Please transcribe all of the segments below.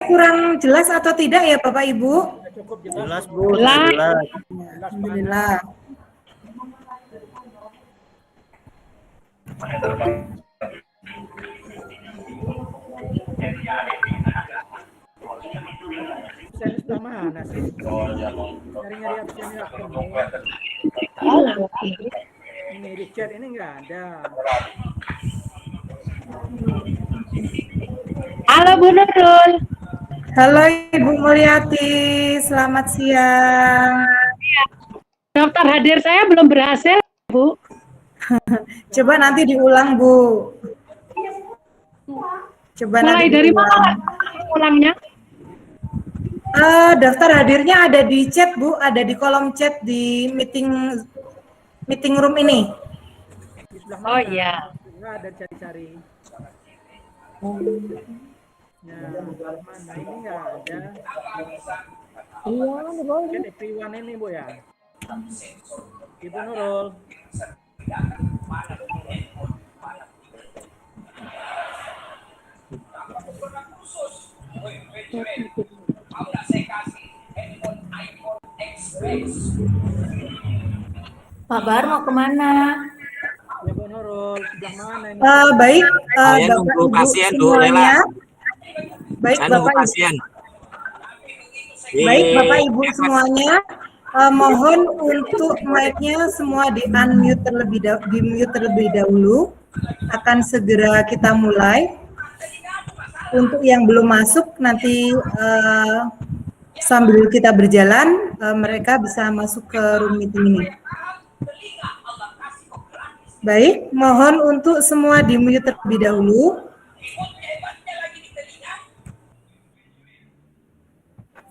kurang jelas atau tidak ya Bapak Ibu? Cukup jelas Bu. Jelas. Alhamdulillah. Absen sebelah mana sih? Nyari-nyari absennya ini di chat ini nggak ada. Halo Bu Nurul. Halo Ibu Mulyati, selamat siang. Daftar hadir saya belum berhasil, Bu. Coba nanti diulang, Bu. Coba mulai nanti dari diulang. mana ulangnya? Daftar hadirnya ada di chat, Bu, ada di kolom chat di meeting room ini. Oh iya. Nggak ada cari-cari. Nah, mana ini nggak ada. Iya, Chat everyone ini Bu ya. Ibu Nurul. Pak Bar mau kemana? Ya Bu Nurul, sebelah mana ini? Baik, saya Bapak nunggu Ibu pasien Bu, semuanya. Baik, saya nunggu Bapak Ibu. pasien. Baik, Bapak Ibu semuanya, mohon untuk mic-nya semua di-unmute terlebih dahulu. Akan segera kita mulai. Untuk yang belum masuk nanti sambil kita berjalan, mereka bisa masuk ke room meeting ini. Baik, mohon untuk semua di-mute terlebih dahulu.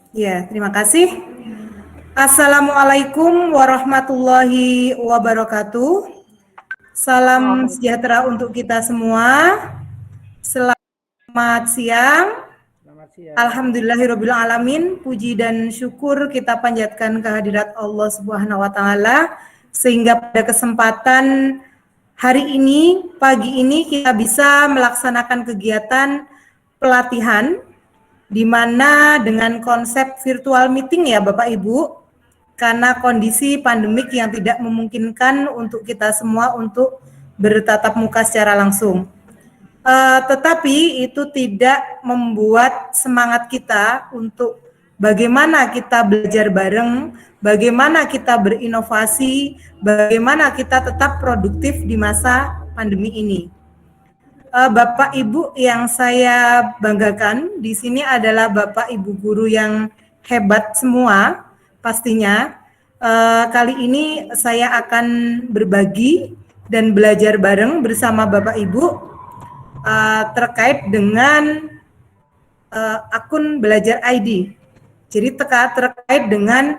Ya, terima kasih. Assalamualaikum warahmatullahi wabarakatuh. Salam sejahtera untuk kita semua. Selamat siang. Selamat siang. Alhamdulillahirabbil alamin. Puji dan syukur kita panjatkan kehadirat Allah Subhanahu wa taala sehingga pada kesempatan hari ini, pagi ini kita bisa melaksanakan kegiatan pelatihan di mana dengan konsep virtual meeting ya Bapak Ibu, karena kondisi pandemik yang tidak memungkinkan untuk kita semua untuk bertatap muka secara langsung. Tetapi itu tidak membuat semangat kita untuk bagaimana kita belajar bareng, bagaimana kita berinovasi, bagaimana kita tetap produktif di masa pandemi ini. Bapak Ibu yang saya banggakan di sini adalah Bapak Ibu guru yang hebat semua pastinya. Kali ini saya akan berbagi dan belajar bareng bersama Bapak Ibu terkait dengan akun Belajar ID. Jadi terkait dengan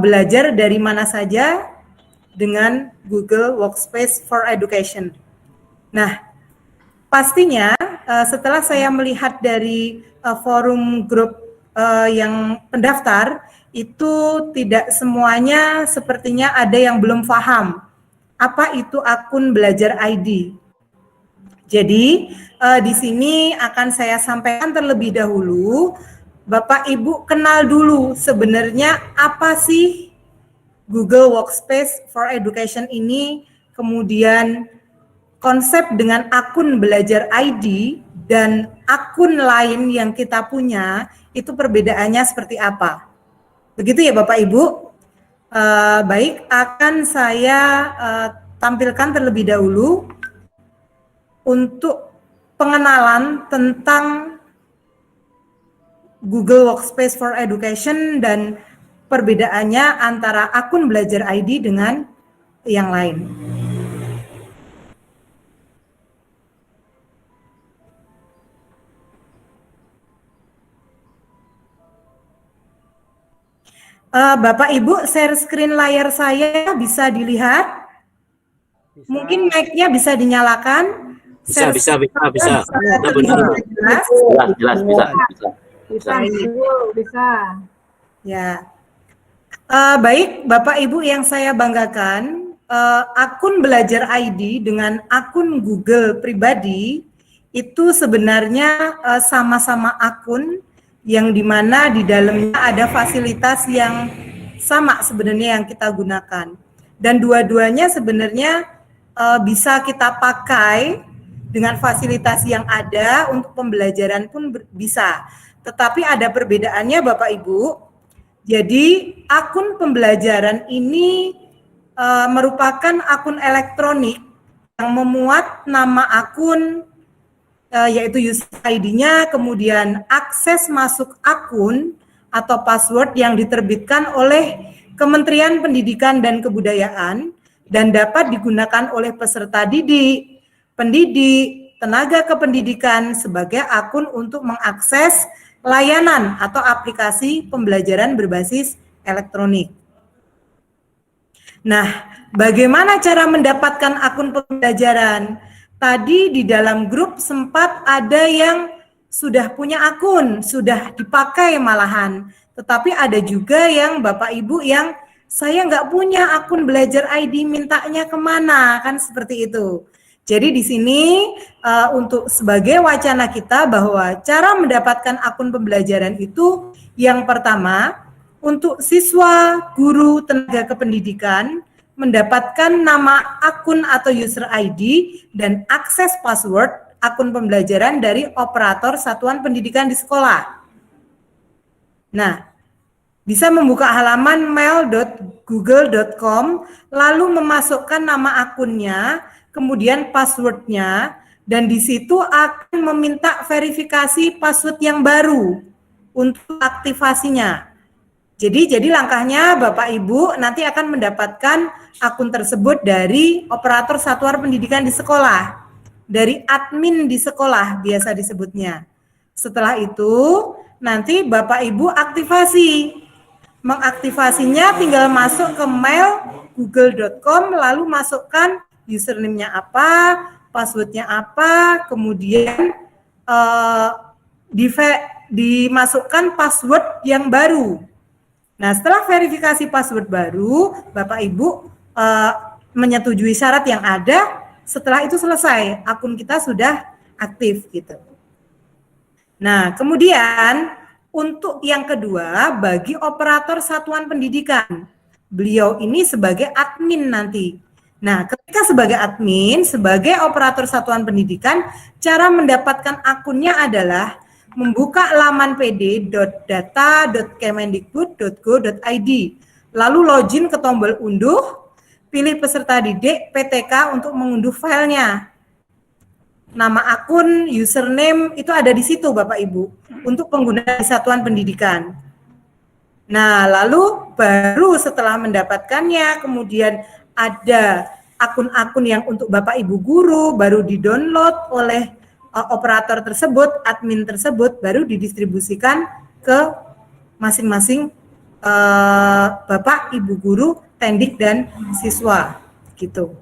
belajar dari mana saja dengan Google Workspace for Education. Nah, pastinya setelah saya melihat dari forum grup yang pendaftar, itu tidak semuanya sepertinya ada yang belum paham apa itu akun Belajar ID. Jadi di sini akan saya sampaikan terlebih dahulu, Bapak Ibu kenal dulu sebenarnya apa sih Google Workspace for Education ini, kemudian konsep dengan akun Belajar ID dan akun lain yang kita punya, itu perbedaannya seperti apa. Begitu ya Bapak Ibu? Baik, akan saya tampilkan terlebih dahulu untuk pengenalan tentang Google Workspace for Education dan perbedaannya antara akun Belajar ID dengan yang lain. Bapak Ibu, share screen layar saya bisa dilihat? Bisa. Mungkin mic-nya bisa dinyalakan? Bisa. Bisa. Benar. Jelas, Bisa. Ya. Baik, Bapak Ibu yang saya banggakan, akun Belajar ID dengan akun Google pribadi itu sebenarnya sama-sama akun yang dimana di dalamnya ada fasilitas yang sama sebenarnya yang kita gunakan. Dan dua-duanya sebenarnya bisa kita pakai dengan fasilitas yang ada untuk pembelajaran pun bisa. Tetapi ada perbedaannya Bapak Ibu. Jadi akun pembelajaran ini merupakan akun elektronik yang memuat nama akun yaitu user ID-nya, kemudian akses masuk akun atau password yang diterbitkan oleh Kementerian Pendidikan dan Kebudayaan dan dapat digunakan oleh peserta didik, pendidik, tenaga kependidikan sebagai akun untuk mengakses layanan atau aplikasi pembelajaran berbasis elektronik. Nah, bagaimana cara mendapatkan akun pembelajaran? Tadi di dalam grup sempat ada yang sudah punya akun, sudah dipakai malahan. Tetapi ada juga yang Bapak Ibu yang saya nggak punya akun belajar ID, mintanya kemana, kan seperti itu. Jadi di sini untuk sebagai wacana kita bahwa cara mendapatkan akun pembelajaran itu yang pertama untuk siswa, guru, tenaga kependidikan mendapatkan nama akun atau user ID dan akses password akun pembelajaran dari operator satuan pendidikan di sekolah. Nah, bisa membuka halaman mail.google.com lalu memasukkan nama akunnya, kemudian passwordnya, dan di situ akan meminta verifikasi password yang baru untuk aktivasinya. Jadi langkahnya Bapak Ibu nanti akan mendapatkan akun tersebut dari operator satuan pendidikan di sekolah, dari admin di sekolah biasa disebutnya. Setelah itu nanti Bapak Ibu aktivasi. Mengaktivasinya tinggal masuk ke mail google.com lalu masukkan username-nya apa, password-nya apa, kemudian dimasukkan password yang baru. Nah, setelah verifikasi password baru, Bapak Ibu menyetujui syarat yang ada, setelah itu selesai, akun kita sudah aktif gitu. Nah, kemudian untuk yang kedua, bagi operator satuan pendidikan, beliau ini sebagai admin nanti. Nah, ketika sebagai admin, sebagai operator satuan pendidikan, cara mendapatkan akunnya adalah membuka laman pd.data.kemendikbud.go.id, lalu login ke tombol unduh, pilih peserta didik PTK untuk mengunduh filenya. Nama akun, username itu ada di situ Bapak Ibu untuk pengguna di satuan pendidikan. Nah, lalu baru setelah mendapatkannya, kemudian ada akun-akun yang untuk Bapak Ibu guru baru di-download oleh operator tersebut, admin tersebut, baru didistribusikan ke masing-masing Bapak Ibu guru, tendik dan siswa gitu.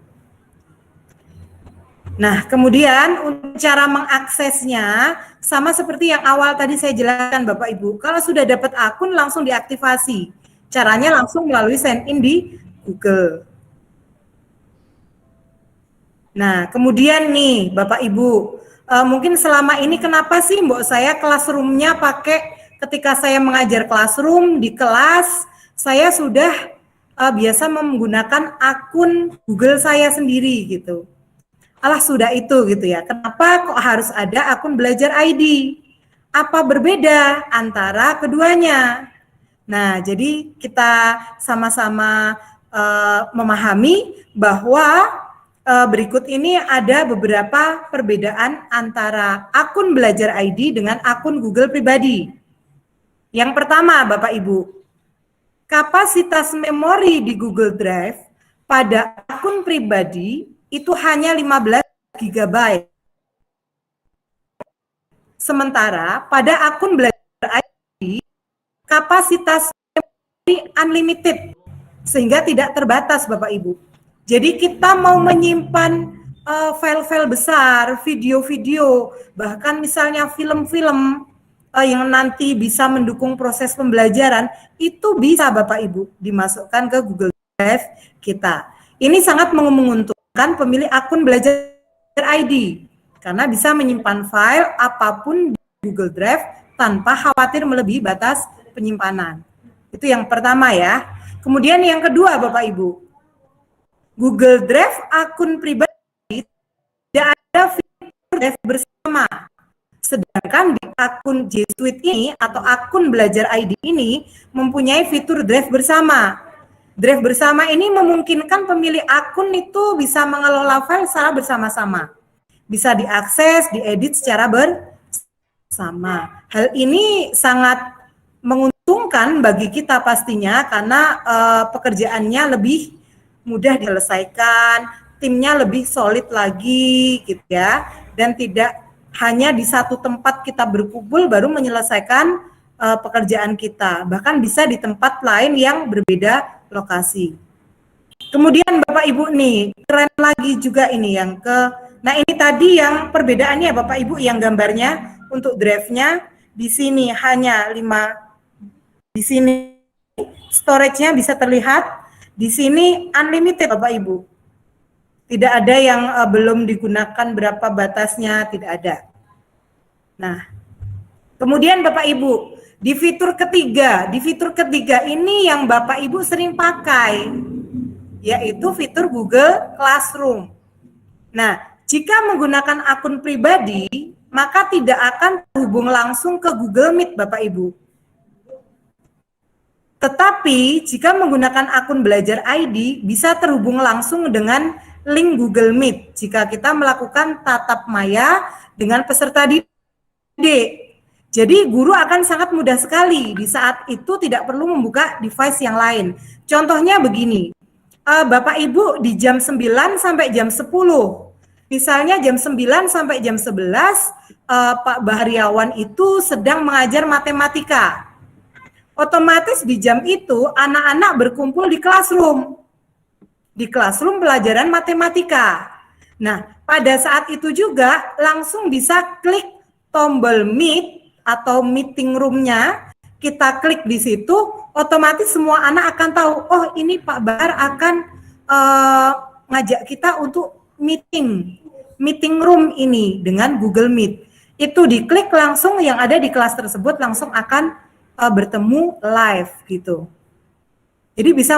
Nah, kemudian untuk cara mengaksesnya sama seperti yang awal tadi saya jelaskan Bapak Ibu. Kalau sudah dapat akun langsung diaktifasi. Caranya langsung melalui sign in di Google. Nah, kemudian nih Bapak Ibu, mungkin selama ini kenapa sih Mbok saya classroom-nya pakai ketika saya mengajar classroom di kelas, saya sudah biasa menggunakan akun Google saya sendiri gitu. Alah sudah itu gitu ya. Kenapa kok harus ada akun belajar ID? Apa berbeda antara keduanya? Nah, jadi kita sama-sama memahami bahwa berikut ini ada beberapa perbedaan antara akun belajar ID dengan akun Google pribadi. Yang pertama, Bapak Ibu, kapasitas memori di Google Drive pada akun pribadi itu hanya 15 GB. Sementara pada akun belajar ID, kapasitas memori unlimited, sehingga tidak terbatas Bapak Ibu. Jadi kita mau menyimpan file-file besar, video-video, bahkan misalnya film-film yang nanti bisa mendukung proses pembelajaran, itu bisa Bapak Ibu dimasukkan ke Google Drive kita. Ini sangat menguntungkan pemilik akun belajar ID karena bisa menyimpan file apapun di Google Drive tanpa khawatir melebihi batas penyimpanan. Itu yang pertama ya. Kemudian yang kedua Bapak Ibu, Google Drive akun pribadi tidak ada fitur drive bersama. Sedangkan di akun G Suite ini atau akun Belajar ID ini mempunyai fitur drive bersama. Drive bersama ini memungkinkan pemilik akun itu bisa mengelola file secara bersama-sama. Bisa diakses, diedit secara bersama. Hal ini sangat menguntungkan bagi kita pastinya karena pekerjaannya lebih mudah diselesaikan, timnya lebih solid lagi gitu ya, dan tidak hanya di satu tempat kita berkumpul baru menyelesaikan pekerjaan kita, bahkan bisa di tempat lain yang berbeda lokasi. Kemudian Bapak Ibu nih, keren lagi juga ini yang nah ini tadi yang perbedaannya Bapak Ibu yang gambarnya untuk drive-nya di sini hanya 5, di sini storage-nya bisa terlihat, di sini unlimited Bapak Ibu. Tidak ada yang belum digunakan berapa batasnya, tidak ada. Nah, kemudian Bapak Ibu, di fitur ketiga ini yang Bapak Ibu sering pakai, yaitu fitur Google Classroom. Nah, jika menggunakan akun pribadi, maka tidak akan terhubung langsung ke Google Meet Bapak Ibu. Tetapi jika menggunakan akun Belajar ID, bisa terhubung langsung dengan link Google Meet jika kita melakukan tatap maya dengan peserta didik. Jadi guru akan sangat mudah sekali di saat itu tidak perlu membuka device yang lain. Contohnya begini, Bapak Ibu di jam 9 sampai jam 10, misalnya jam 9 sampai jam 11, Pak Bahriawan itu sedang mengajar matematika. Otomatis di jam itu anak-anak berkumpul di classroom pelajaran matematika. Nah, pada saat itu juga langsung bisa klik tombol Meet atau meeting room-nya, kita klik di situ, otomatis semua anak akan tahu, oh ini Pak Bahar akan ngajak kita untuk meeting room ini dengan Google Meet. Itu diklik langsung yang ada di kelas tersebut langsung akan bertemu live gitu. Jadi bisa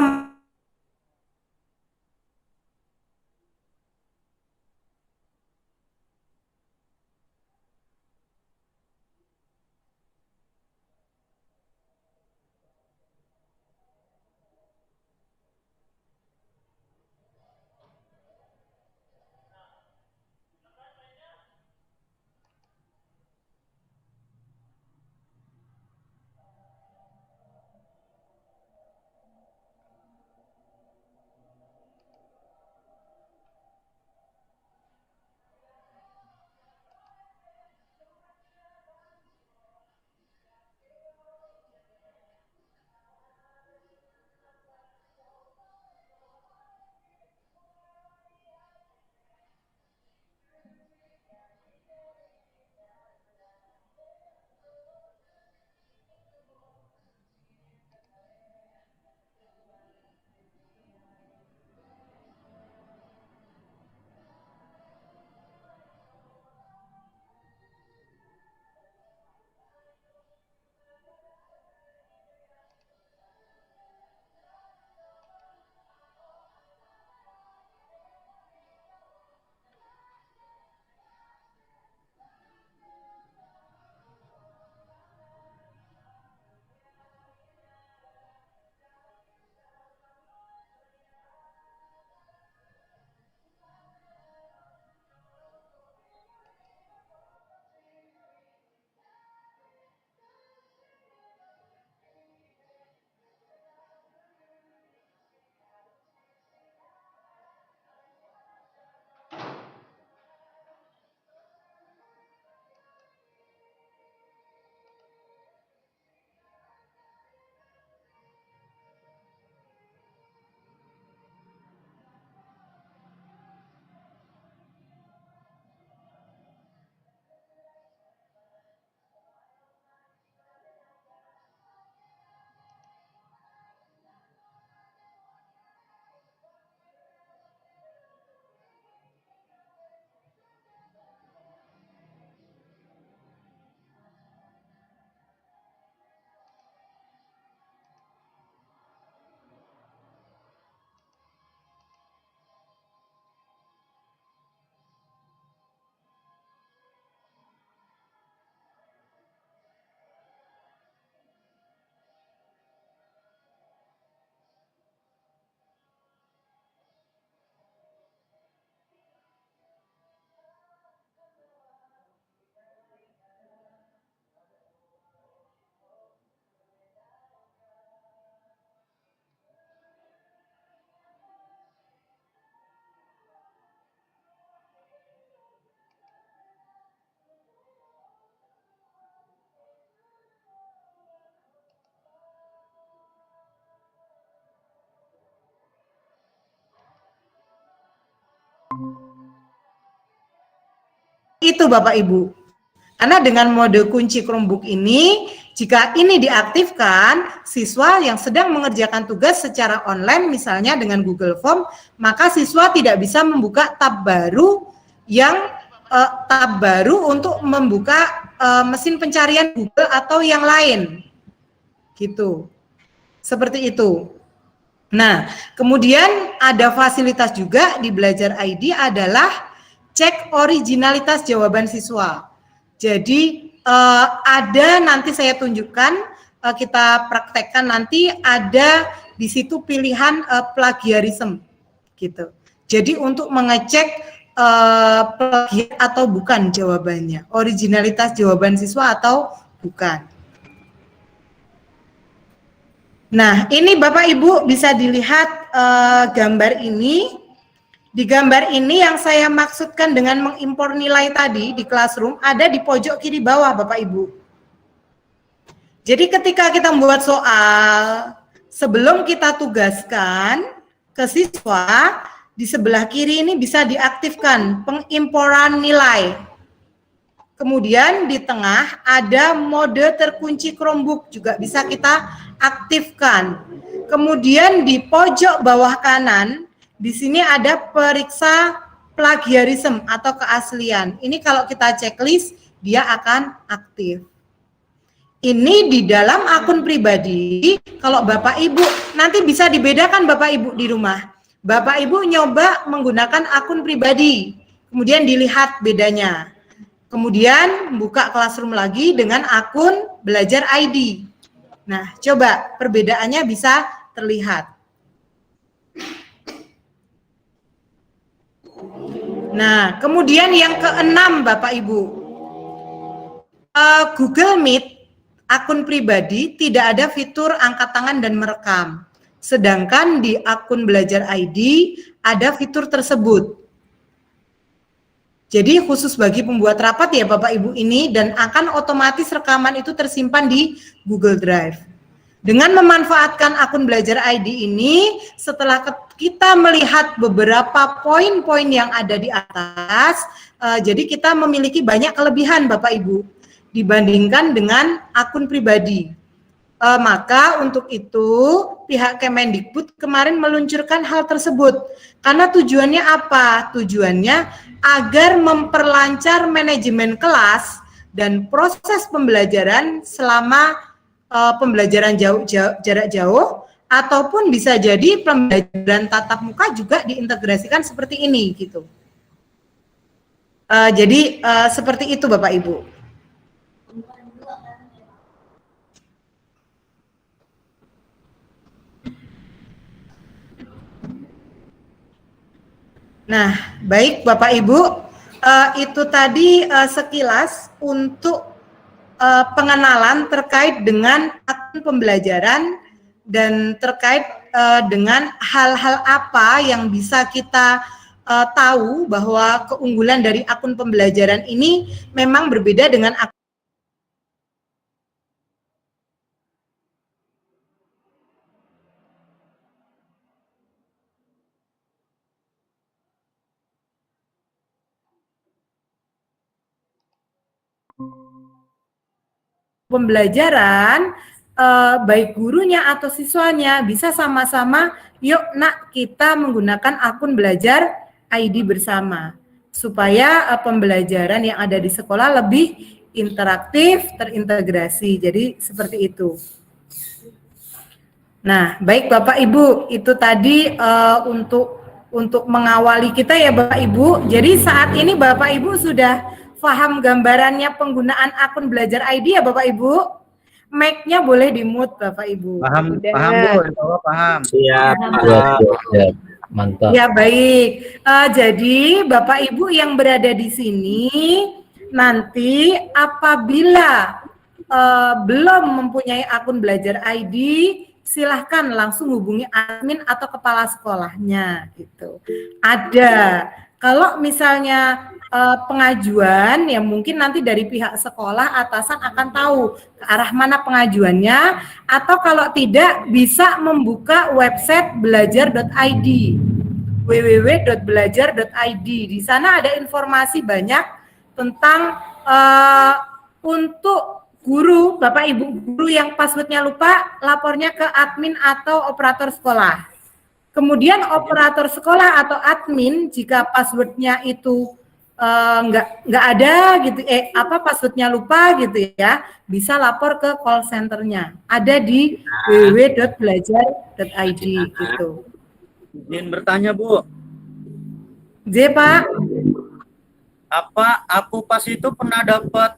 itu Bapak Ibu. Karena dengan mode kunci Chromebook ini, jika ini diaktifkan, siswa yang sedang mengerjakan tugas secara online misalnya dengan Google Form, maka siswa tidak bisa membuka tab baru untuk membuka mesin pencarian Google atau yang lain. Gitu. Seperti itu. Nah, kemudian ada fasilitas juga di Belajar ID adalah cek originalitas jawaban siswa. Jadi ada nanti saya tunjukkan, kita praktekkan nanti ada di situ pilihan plagiarism gitu. Jadi untuk mengecek plagiat atau bukan jawabannya, originalitas jawaban siswa atau bukan. Nah, ini Bapak Ibu bisa dilihat gambar ini. Di gambar ini yang saya maksudkan dengan mengimpor nilai tadi di Classroom ada di pojok kiri bawah Bapak Ibu. Jadi ketika kita membuat soal, sebelum kita tugaskan ke siswa, di sebelah kiri ini bisa diaktifkan pengimporan nilai. Kemudian di tengah ada mode terkunci Chromebook juga bisa kita aktifkan. Kemudian di pojok bawah kanan di sini ada periksa plagiarism atau keaslian. Ini kalau kita checklist, dia akan aktif. Ini di dalam akun pribadi, kalau Bapak Ibu, nanti bisa dibedakan Bapak Ibu di rumah. Bapak Ibu nyoba menggunakan akun pribadi, kemudian dilihat bedanya. Kemudian buka Classroom lagi dengan akun Belajar ID. Nah, coba perbedaannya bisa terlihat. Nah, kemudian yang keenam Bapak Ibu, Google Meet akun pribadi tidak ada fitur angkat tangan dan merekam. Sedangkan di akun Belajar ID ada fitur tersebut. Jadi khusus bagi pembuat rapat ya Bapak Ibu ini, dan akan otomatis rekaman itu tersimpan di Google Drive. Dengan memanfaatkan akun Belajar ID ini, setelah kita melihat beberapa poin-poin yang ada di atas, jadi kita memiliki banyak kelebihan Bapak Ibu dibandingkan dengan akun pribadi. Maka untuk itu pihak Kemendikbud kemarin meluncurkan hal tersebut. Karena tujuannya apa? Tujuannya agar memperlancar manajemen kelas dan proses pembelajaran selama pembelajaran jarak jauh, ataupun bisa jadi pembelajaran tatap muka juga diintegrasikan seperti ini gitu. Jadi seperti itu Bapak Ibu. Nah, baik Bapak Ibu, itu tadi sekilas untuk pengenalan terkait dengan akun pembelajaran dan terkait dengan hal-hal apa yang bisa kita tahu bahwa keunggulan dari akun pembelajaran ini memang berbeda dengan akun pembelajaran, baik gurunya atau siswanya bisa sama-sama, yuk nak kita menggunakan akun Belajar ID bersama, supaya pembelajaran yang ada di sekolah lebih interaktif, terintegrasi. Jadi seperti itu. Nah, baik Bapak Ibu, itu tadi untuk mengawali kita ya Bapak Ibu. Jadi saat ini Bapak Ibu sudah paham gambarannya penggunaan akun Belajar ID ya Bapak Ibu? Mic-nya boleh di-mute Bapak Ibu. Paham, paham Bu, paham. Siap. Mantap. Ya baik. Jadi Bapak Ibu yang berada di sini nanti apabila belum mempunyai akun Belajar ID, silahkan langsung hubungi admin atau kepala sekolahnya gitu. Ada. Kalau misalnya pengajuan, ya mungkin nanti dari pihak sekolah atasan akan tahu ke arah mana pengajuannya, atau kalau tidak bisa membuka website belajar.id, www.belajar.id. Di sana ada informasi banyak tentang untuk guru, Bapak Ibu guru yang passwordnya lupa, lapornya ke admin atau operator sekolah. Kemudian operator sekolah atau admin jika passwordnya itu nggak ada gitu, passwordnya lupa gitu ya, bisa lapor ke call centernya. Ada di www.belajar.id gitu. Izin bertanya, Bu. J, Pak. Apa aku pas itu pernah dapat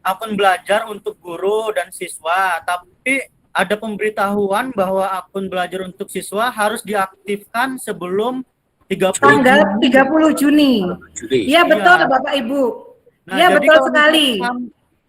akun belajar untuk guru dan siswa, tapi ada pemberitahuan bahwa akun belajar untuk siswa harus diaktifkan sebelum 30 tanggal 30 Juni. Iya betul Bapak Ibu. Iya betul sekali.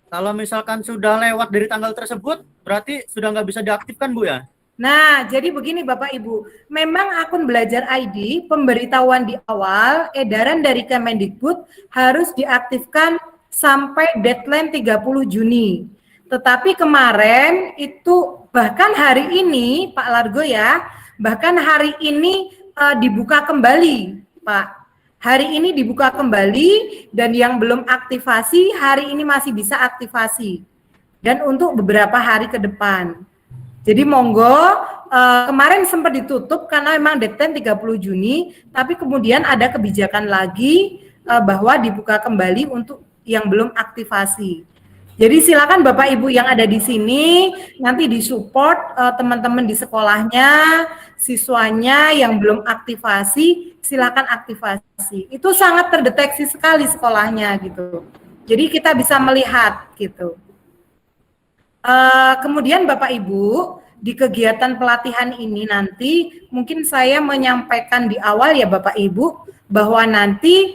Kalau misalkan sudah lewat dari tanggal tersebut, berarti sudah nggak bisa diaktifkan, Bu ya? Nah, jadi begini Bapak Ibu, memang akun Belajar ID, pemberitahuan di awal, edaran dari Kemendikbud harus diaktifkan sampai deadline 30 Juni. Tetapi kemarin itu bahkan hari ini, Pak Largo ya, bahkan hari ini dibuka kembali, Pak. Hari ini dibuka kembali dan yang belum aktivasi, hari ini masih bisa aktivasi. Dan untuk beberapa hari ke depan. Jadi monggo, kemarin sempat ditutup karena memang deadline 30 Juni, tapi kemudian ada kebijakan lagi bahwa dibuka kembali untuk yang belum aktivasi. Jadi silakan Bapak Ibu yang ada di sini nanti disupport teman-teman di sekolahnya, siswanya yang belum aktivasi, silakan aktivasi. Itu sangat terdeteksi sekali sekolahnya gitu. Jadi kita bisa melihat gitu. Kemudian Bapak Ibu di kegiatan pelatihan ini nanti mungkin saya menyampaikan di awal ya Bapak Ibu bahwa nanti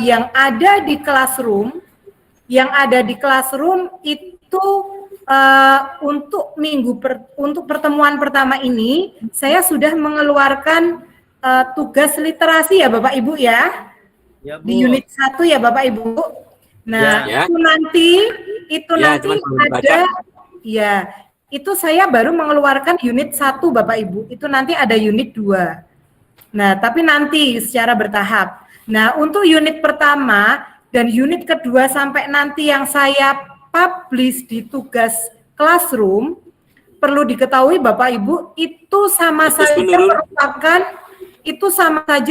yang ada di classroom itu untuk untuk pertemuan pertama ini saya sudah mengeluarkan tugas literasi ya Bapak Ibu ya, Ya, Bu. di unit 1 ya Bapak Ibu. Nah Ya. itu nanti ada ya, itu saya baru mengeluarkan unit 1 Bapak Ibu, itu nanti ada unit 2. Nah tapi nanti secara bertahap. Nah untuk unit pertama dan unit kedua sampai nanti yang saya publish di tugas classroom, perlu diketahui Bapak Ibu, itu sama saja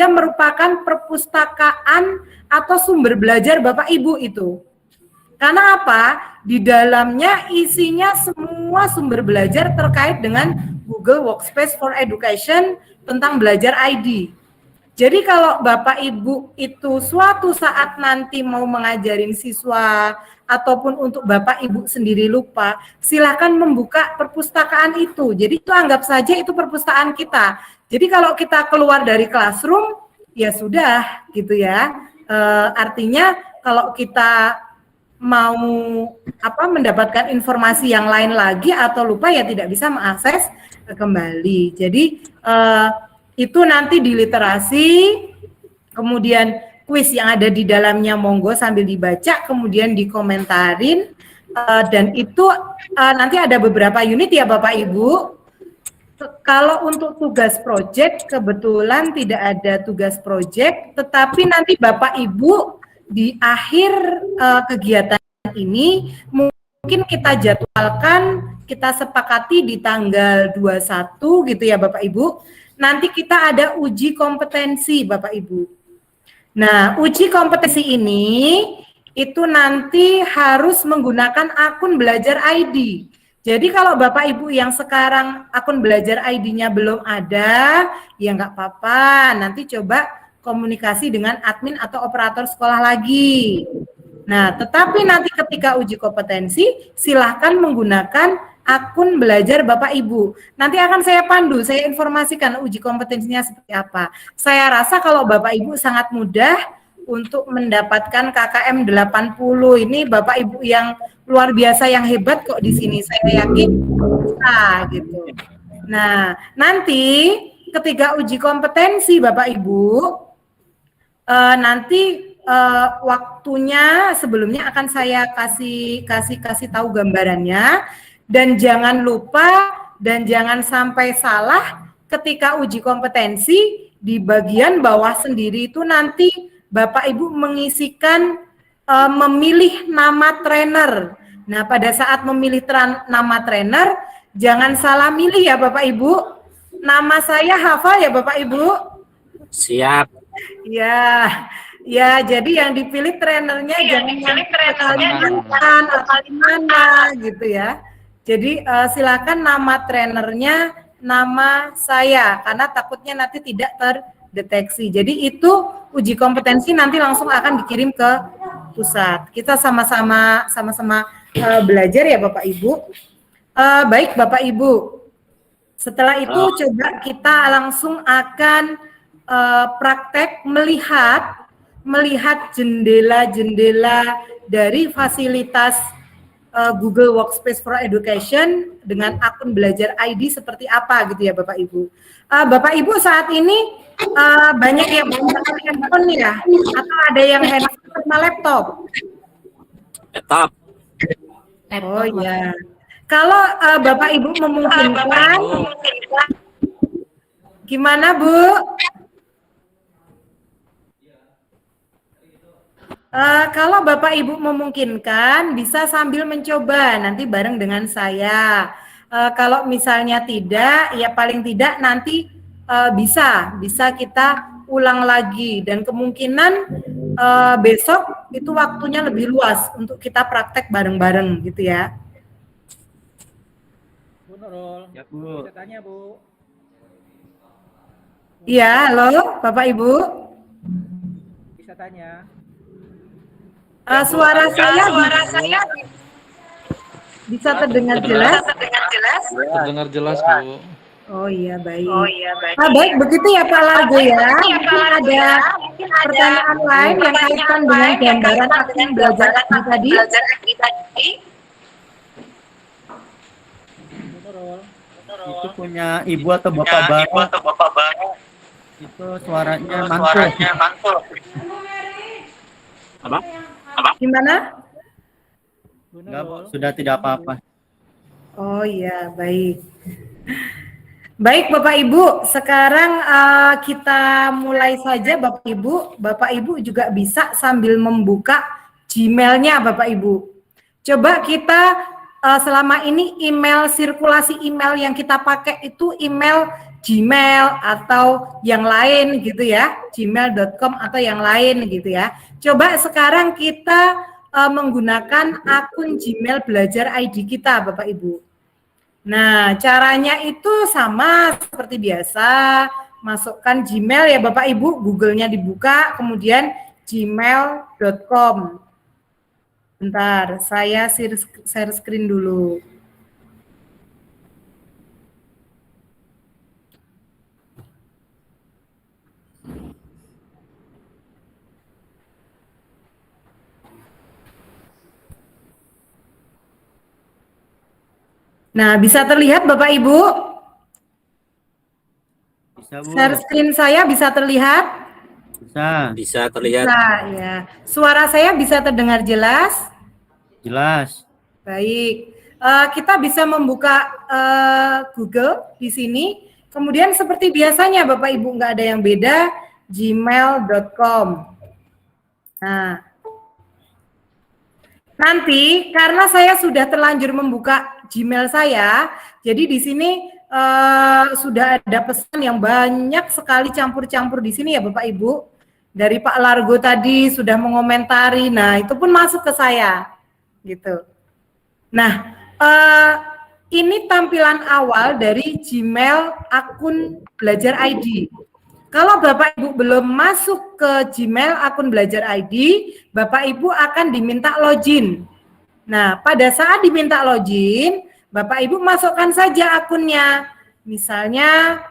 merupakan perpustakaan atau sumber belajar Bapak Ibu itu. Karena apa? Di dalamnya isinya semua sumber belajar terkait dengan Google Workspace for Education tentang Belajar ID. Jadi kalau Bapak Ibu itu suatu saat nanti mau mengajarin siswa ataupun untuk Bapak Ibu sendiri lupa, silakan membuka perpustakaan itu. Jadi itu anggap saja itu perpustakaan kita. Jadi kalau kita keluar dari classroom, ya sudah gitu ya. Artinya kalau kita mau mendapatkan informasi yang lain lagi atau lupa ya tidak bisa mengakses kembali. Jadi itu nanti di literasi, kemudian kuis yang ada di dalamnya monggo sambil dibaca, kemudian dikomentarin, dan itu nanti ada beberapa unit ya Bapak Ibu. Kalau untuk tugas proyek kebetulan tidak ada tugas proyek, tetapi nanti Bapak Ibu di akhir kegiatan ini mungkin kita jadwalkan, kita sepakati di tanggal 21 gitu ya Bapak Ibu. Nanti kita ada uji kompetensi Bapak Ibu. Nah, uji kompetensi ini itu nanti harus menggunakan akun Belajar ID. Jadi kalau Bapak Ibu yang sekarang akun Belajar ID-nya belum ada, ya nggak apa-apa. Nanti coba komunikasi dengan admin atau operator sekolah lagi. Nah, tetapi nanti ketika uji kompetensi, silahkan menggunakan akun Belajar Bapak Ibu. Nanti akan saya pandu, saya informasikan uji kompetensinya seperti apa. Saya rasa kalau Bapak Ibu sangat mudah untuk mendapatkan KKM 80. Ini Bapak Ibu yang luar biasa yang hebat kok di sini. Saya yakin bisa gitu. Nah, nanti ketika uji kompetensi Bapak Ibu nanti waktunya sebelumnya akan saya kasih tahu gambarannya. Dan jangan lupa dan jangan sampai salah ketika uji kompetensi di bagian bawah sendiri itu nanti Bapak Ibu mengisikan memilih nama trainer. Nah, pada saat memilih nama trainer, jangan salah milih ya Bapak Ibu. Nama saya hafal ya Bapak Ibu? Siap. Ya, ya. Jadi yang dipilih trainernya jangan yang Kalimantan atau di mana gitu ya. Jadi silakan nama trainernya nama saya karena takutnya nanti tidak terdeteksi. Jadi itu uji kompetensi nanti langsung akan dikirim ke pusat. Kita sama-sama belajar ya Bapak Ibu. Baik Bapak Ibu. Setelah itu coba kita langsung akan praktek melihat jendela-jendela dari fasilitas Google Workspace for Education dengan akun belajar ID seperti apa gitu ya Bapak Ibu. Bapak Ibu saat ini banyak yang menggunakan handphone ya, atau ada yang handphone sama laptop? Laptop. Oh iya. Kalau Bapak Ibu memungkinkan, gimana Bu? Kalau Bapak Ibu memungkinkan, bisa sambil mencoba nanti bareng dengan saya. Kalau misalnya tidak, ya paling tidak nanti bisa kita ulang lagi dan kemungkinan besok itu waktunya lebih luas untuk kita praktek bareng-bareng gitu ya. Bu Nurul. Ya Bu. Bisa tanya Bu. Iya, halo Bapak Ibu. Bisa tanya. Suara saya bisa terdengar jelas? Terdengar jelas, Bu. Oh iya, baik. Baik, begitu ya Pak Largo ya. Mungkin ada pertanyaan lain yang kaitan dengan gambaran akun belajar tadi. Itu punya ibu atau bapak baru. Itu suaranya mantul. Apa? Gimana? Enggak, Bu, sudah tidak apa-apa. Oh iya, baik. Baik Bapak Ibu, sekarang kita mulai saja Bapak Ibu. Bapak Ibu juga bisa sambil membuka Gmail-nya Bapak Ibu. Coba kita selama ini sirkulasi email yang kita pakai itu email Gmail atau yang lain gitu ya, gmail.com atau yang lain gitu ya. Coba sekarang kita menggunakan akun Gmail Belajar ID kita Bapak Ibu. Nah, caranya itu sama seperti biasa, masukkan Gmail ya Bapak Ibu, Google-nya dibuka, kemudian gmail.com. Bentar, saya share screen dulu. Nah, bisa terlihat Bapak Ibu? Bisa, Bu. Share screen saya bisa terlihat? Bisa terlihat. Bisa, ya. Suara saya bisa terdengar jelas? Jelas. Baik. Kita bisa membuka Google di sini. Kemudian seperti biasanya Bapak Ibu, nggak ada yang beda, gmail.com. Nah, nanti karena saya sudah terlanjur membuka Gmail saya, jadi di sini sudah ada pesan yang banyak sekali campur-campur di sini ya Bapak Ibu. Dari Pak Largo tadi sudah mengomentari, nah itu pun masuk ke saya, gitu. Nah, ini tampilan awal dari Gmail akun Belajar ID. Kalau Bapak Ibu belum masuk ke Gmail akun Belajar ID, Bapak Ibu akan diminta login. Nah, pada saat diminta login, Bapak Ibu masukkan saja akunnya. Misalnya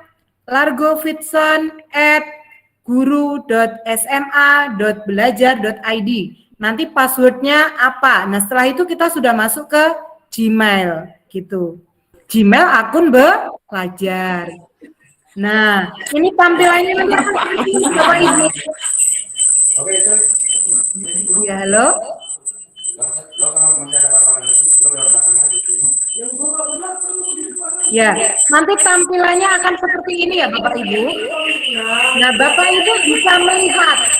largovitson@guru.sma.belajar.id. Nanti passwordnya apa? Nah, setelah itu kita sudah masuk ke Gmail, gitu. Gmail akun belajar. Nah, ini tampilannya Bapak Ibu. Ya, halo. Ya, nanti tampilannya akan seperti ini ya Bapak Ibu. Nah, Bapak Ibu bisa melihat.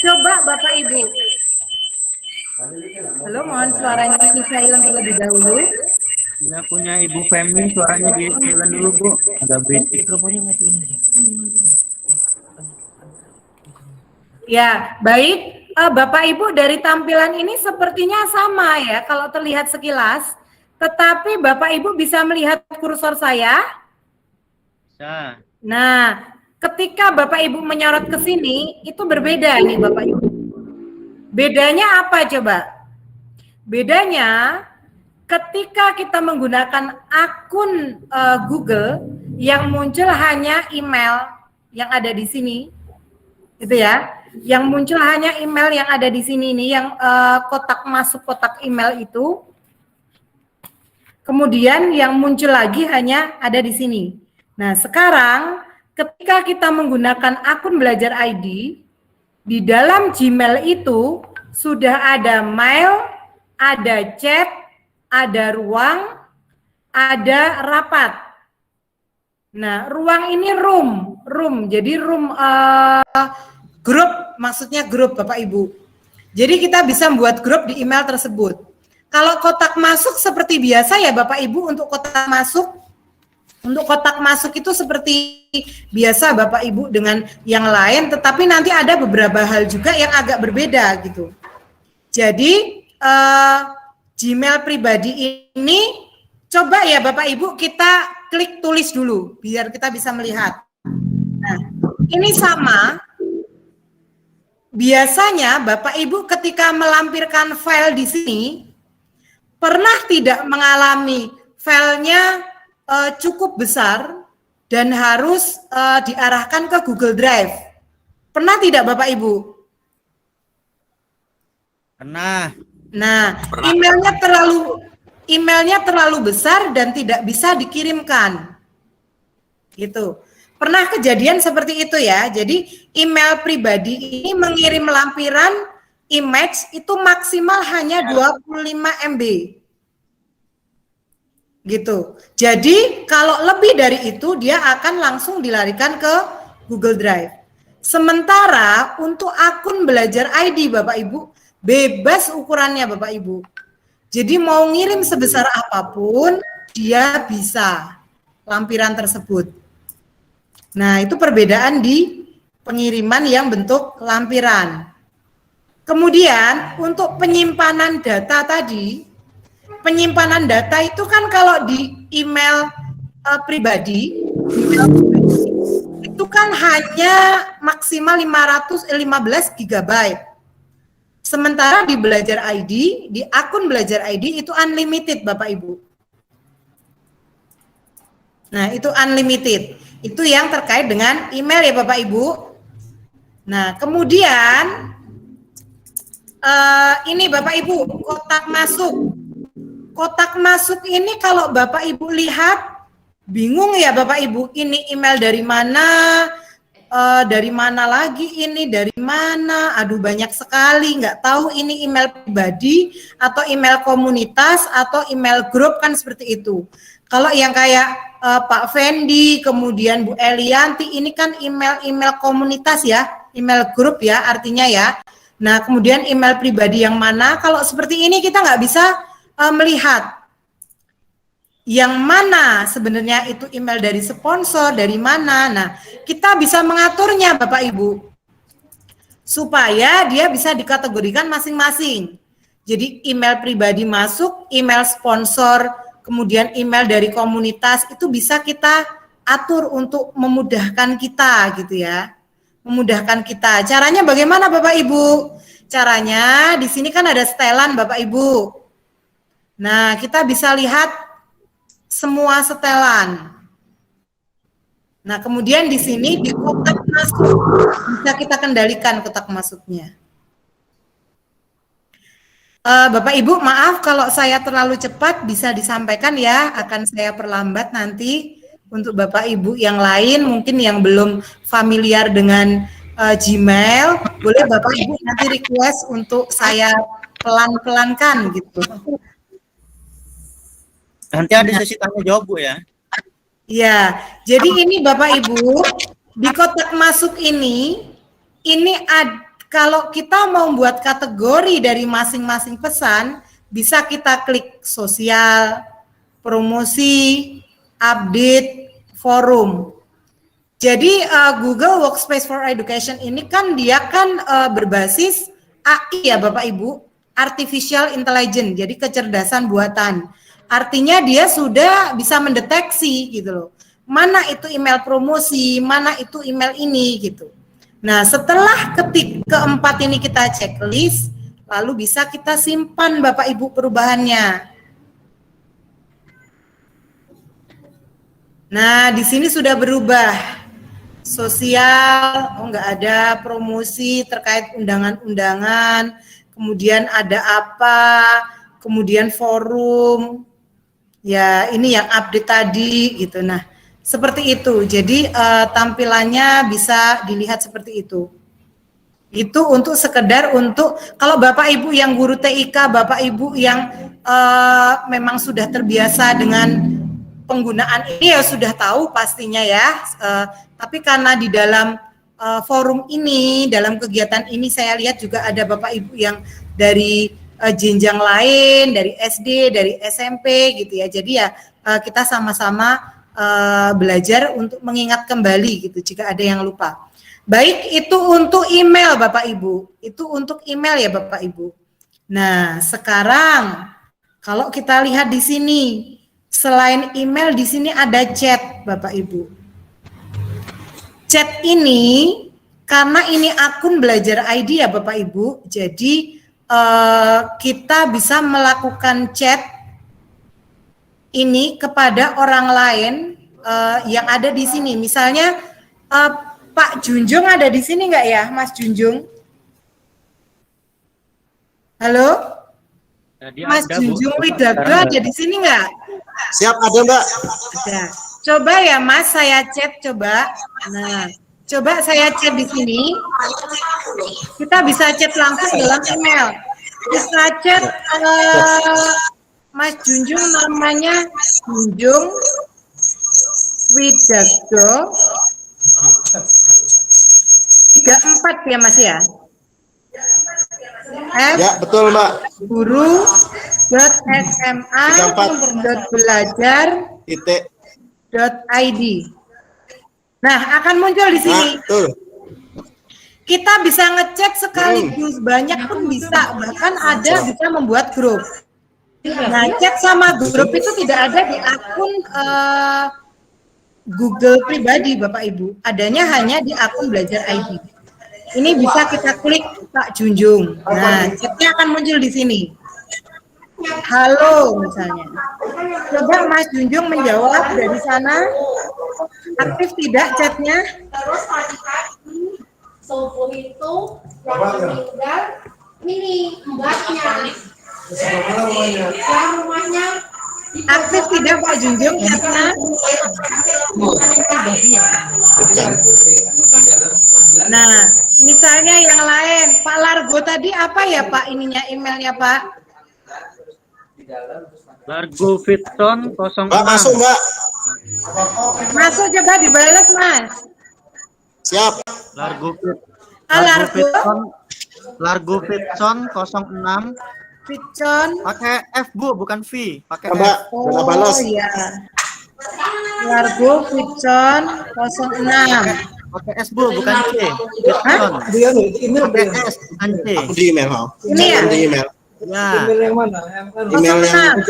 Coba Bapak Ibu Halo, mohon suaranya di silent terlebih dahulu. Saya punya Ibu Femi, suaranya di silent dulu, Bu. Agak berisik. Ya, baik. Bapak Ibu, dari tampilan ini sepertinya sama ya kalau terlihat sekilas. Tetapi Bapak Ibu bisa melihat kursor saya? Bisa. Nah, ketika Bapak Ibu menyorot ke sini, itu berbeda nih Bapak Ibu. Bedanya apa coba? Bedanya ketika kita menggunakan akun Google yang muncul hanya email yang ada di sini, gitu ya. Yang muncul hanya email yang ada di sini nih, yang kotak masuk kotak email itu. Kemudian yang muncul lagi hanya ada di sini. Nah, sekarang ketika kita menggunakan akun Belajar ID, di dalam Gmail itu sudah ada mail, ada chat, ada ruang, ada rapat. Nah, ruang ini room. Jadi room grup, maksudnya grup Bapak Ibu. Jadi kita bisa membuat grup di email tersebut. Kalau kotak masuk seperti biasa ya Bapak Ibu, untuk kotak masuk itu seperti biasa Bapak Ibu dengan yang lain, tetapi nanti ada beberapa hal juga yang agak berbeda gitu. Jadi Gmail pribadi ini coba ya Bapak Ibu kita klik tulis dulu biar kita bisa melihat. Nah, ini sama. Biasanya Bapak Ibu ketika melampirkan file di sini pernah tidak mengalami filenya cukup besar dan harus diarahkan ke Google Drive? Pernah tidak Bapak Ibu? Pernah. Nah, emailnya terlalu besar dan tidak bisa dikirimkan. Gitu. Pernah kejadian seperti itu ya. Jadi email pribadi ini mengirim lampiran image itu maksimal hanya 25 MB. Gitu. Jadi kalau lebih dari itu dia akan langsung dilarikan ke Google Drive. Sementara untuk akun Belajar ID Bapak Ibu bebas ukurannya Bapak Ibu. Jadi mau ngirim sebesar apapun dia bisa lampiran tersebut. Nah, itu perbedaan di pengiriman yang bentuk lampiran. Kemudian untuk penyimpanan data tadi, penyimpanan data itu kan kalau di email pribadi itu kan hanya maksimal 15 GB. Sementara di Belajar ID, di akun Belajar ID itu unlimited Bapak Ibu. Nah, itu unlimited. Itu yang terkait dengan email ya Bapak Ibu. Nah, kemudian ini Bapak Ibu, kotak masuk. Kotak masuk ini kalau Bapak Ibu lihat, bingung ya Bapak Ibu, ini email dari mana lagi ini, dari mana, aduh banyak sekali, nggak tahu ini email pribadi, atau email komunitas, atau email grup, kan seperti itu. Kalau yang kayak Pak Fendi, kemudian Bu Elianti, ini kan email komunitas ya, email grup ya artinya ya. Nah, kemudian email pribadi yang mana, kalau seperti ini kita nggak bisa melihat yang mana sebenarnya itu email dari sponsor, dari mana. Nah, kita bisa mengaturnya Bapak Ibu, supaya dia bisa dikategorikan masing-masing. Jadi email pribadi masuk, email sponsor, kemudian email dari komunitas, itu bisa kita atur untuk memudahkan kita gitu ya. Memudahkan kita. Caranya bagaimana Bapak Ibu? Caranya di sini kan ada setelan Bapak Ibu. Nah, kita bisa lihat semua setelan. Nah, kemudian di sini di kotak masuk bisa kita kendalikan kotak masuknya. Bapak Ibu, maaf kalau saya terlalu cepat, bisa disampaikan ya, akan saya perlambat nanti untuk Bapak Ibu yang lain mungkin yang belum familiar dengan Gmail, boleh Bapak Ibu nanti request untuk saya pelan-pelankan gitu. Nanti ada sesi tanya jawab Bu ya. Iya, jadi ini Bapak Ibu di kotak masuk ini Kalau kita mau buat kategori dari masing-masing pesan, bisa kita klik sosial, promosi, update, forum. Jadi Google Workspace for Education ini kan dia kan berbasis AI ya Bapak Ibu, Artificial Intelligence, jadi kecerdasan buatan. Artinya dia sudah bisa mendeteksi gitu loh. Mana itu email promosi, mana itu email ini gitu. Nah, setelah ketik keempat ini kita checklist, lalu bisa kita simpan Bapak Ibu perubahannya. Nah, di sini sudah berubah. Sosial, enggak ada promosi terkait undangan-undangan, kemudian ada apa, kemudian forum. Ya, ini yang update tadi gitu. Nah, seperti itu. Jadi tampilannya bisa dilihat seperti itu. Itu untuk sekedar untuk kalau Bapak Ibu yang guru TIK, Bapak Ibu yang memang sudah terbiasa dengan penggunaan ini ya sudah tahu pastinya ya. Tapi karena di dalam forum ini, dalam kegiatan ini saya lihat juga ada Bapak Ibu yang dari jenjang lain, dari SD, dari SMP gitu ya. Jadi ya kita sama-sama belajar untuk mengingat kembali gitu jika ada yang lupa. Baik, itu untuk email Bapak Ibu. Itu untuk email ya Bapak Ibu. Nah, sekarang kalau kita lihat di sini, selain email di sini ada chat Bapak Ibu. Chat ini karena ini akun belajar ID ya Bapak Ibu. Jadi kita bisa melakukan chat ini kepada orang lain yang ada di sini. Misalnya Pak Junjung ada di sini nggak ya, Mas Junjung? Halo, Mas Junjung Widarto ada di sini nggak? Siap, ada Mbak. Ada. Coba ya Mas, saya chat coba. Nah, coba saya chat di sini. Kita bisa chat langsung dalam email. Bisa chat. Mas Junjung namanya Junjung Widarto 34 ya Mas ya? Ya, betul Mbak. guru.sma.belajar.id. Nah, akan muncul di sini. Betul. Kita bisa ngecek sekaligus banyak pun bisa, bahkan ada bisa membuat grup. Nah, chat sama grup itu tidak ada di akun Google pribadi Bapak Ibu. Adanya hanya di akun Belajar ID. Ini bisa kita klik Pak Junjung. Nah, chatnya akan muncul di sini. Halo misalnya. Coba Mas Junjung menjawab dari sana. Aktif tidak chatnya? Terus pagi-pagi subuh itu yang meninggal ini mbaknya. Rumahnya aktif tidak Pak Junjung chatnya? Nah, misalnya yang lain, Pak Largo tadi apa ya Pak ininya emailnya Pak? Largo Fitson 06. Mbak, masuk Mbak. Masuk coba dibalas Mas. Siap. Largo Fitson 06. Fitson. Pakai F Bu, bukan V. Pakai Mbak, F. kita balas. Oh iya. Largo Fitson 06. Pakai S Bu, bukan C. Fitson. Pakai S, bukan C. Aku di email, Mau. Ini ya? Di email. Ya. Email yang belajar. Kedengaran.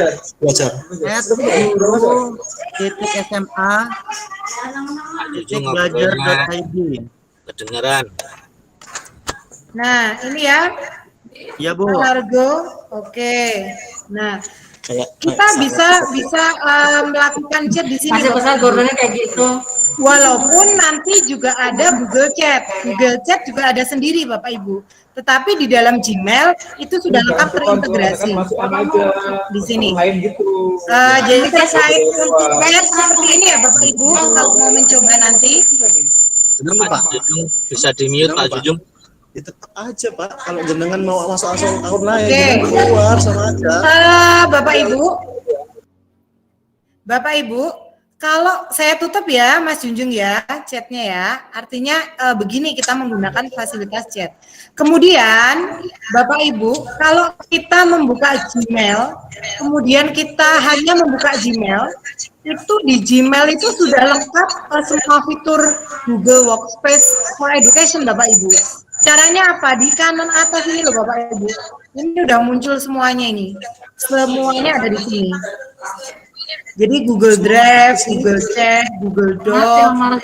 @guru.sma.belajar.id. Kedengaran. Nah, ini ya. Ya Bu. Largo. Oke. Nah, Kayak kita bisa melakukan chat di sini. Masih pesan gurunya kayak gitu. Walaupun nanti juga ada Google Chat. Google Chat juga ada sendiri Bapak Ibu. Tetapi di dalam Gmail itu sudah lengkap terintegrasi di sini. Jadi saya untuk chat seperti ini ya Bapak Ibu kalau mau mencoba nanti. Pak Junjung bisa di-mute Pak Junjung. ya tetap aja Pak, kalau jenengan mau masuk akun lain, Oke. jenengan keluar sama aja. Bapak Ibu, Kalau saya tutup ya, Mas Junjung ya, chatnya ya. Artinya begini kita menggunakan fasilitas chat. Kemudian, Bapak Ibu, kalau kita membuka Gmail, kemudian kita hanya membuka Gmail, itu di Gmail itu sudah lengkap semua fitur Google Workspace for Education, Bapak Ibu. Caranya apa? Di kanan atas ini loh, Bapak Ibu. Ini udah muncul semuanya ini. Semuanya ada di sini. Jadi Google Drive, Google Chat, Google Doc,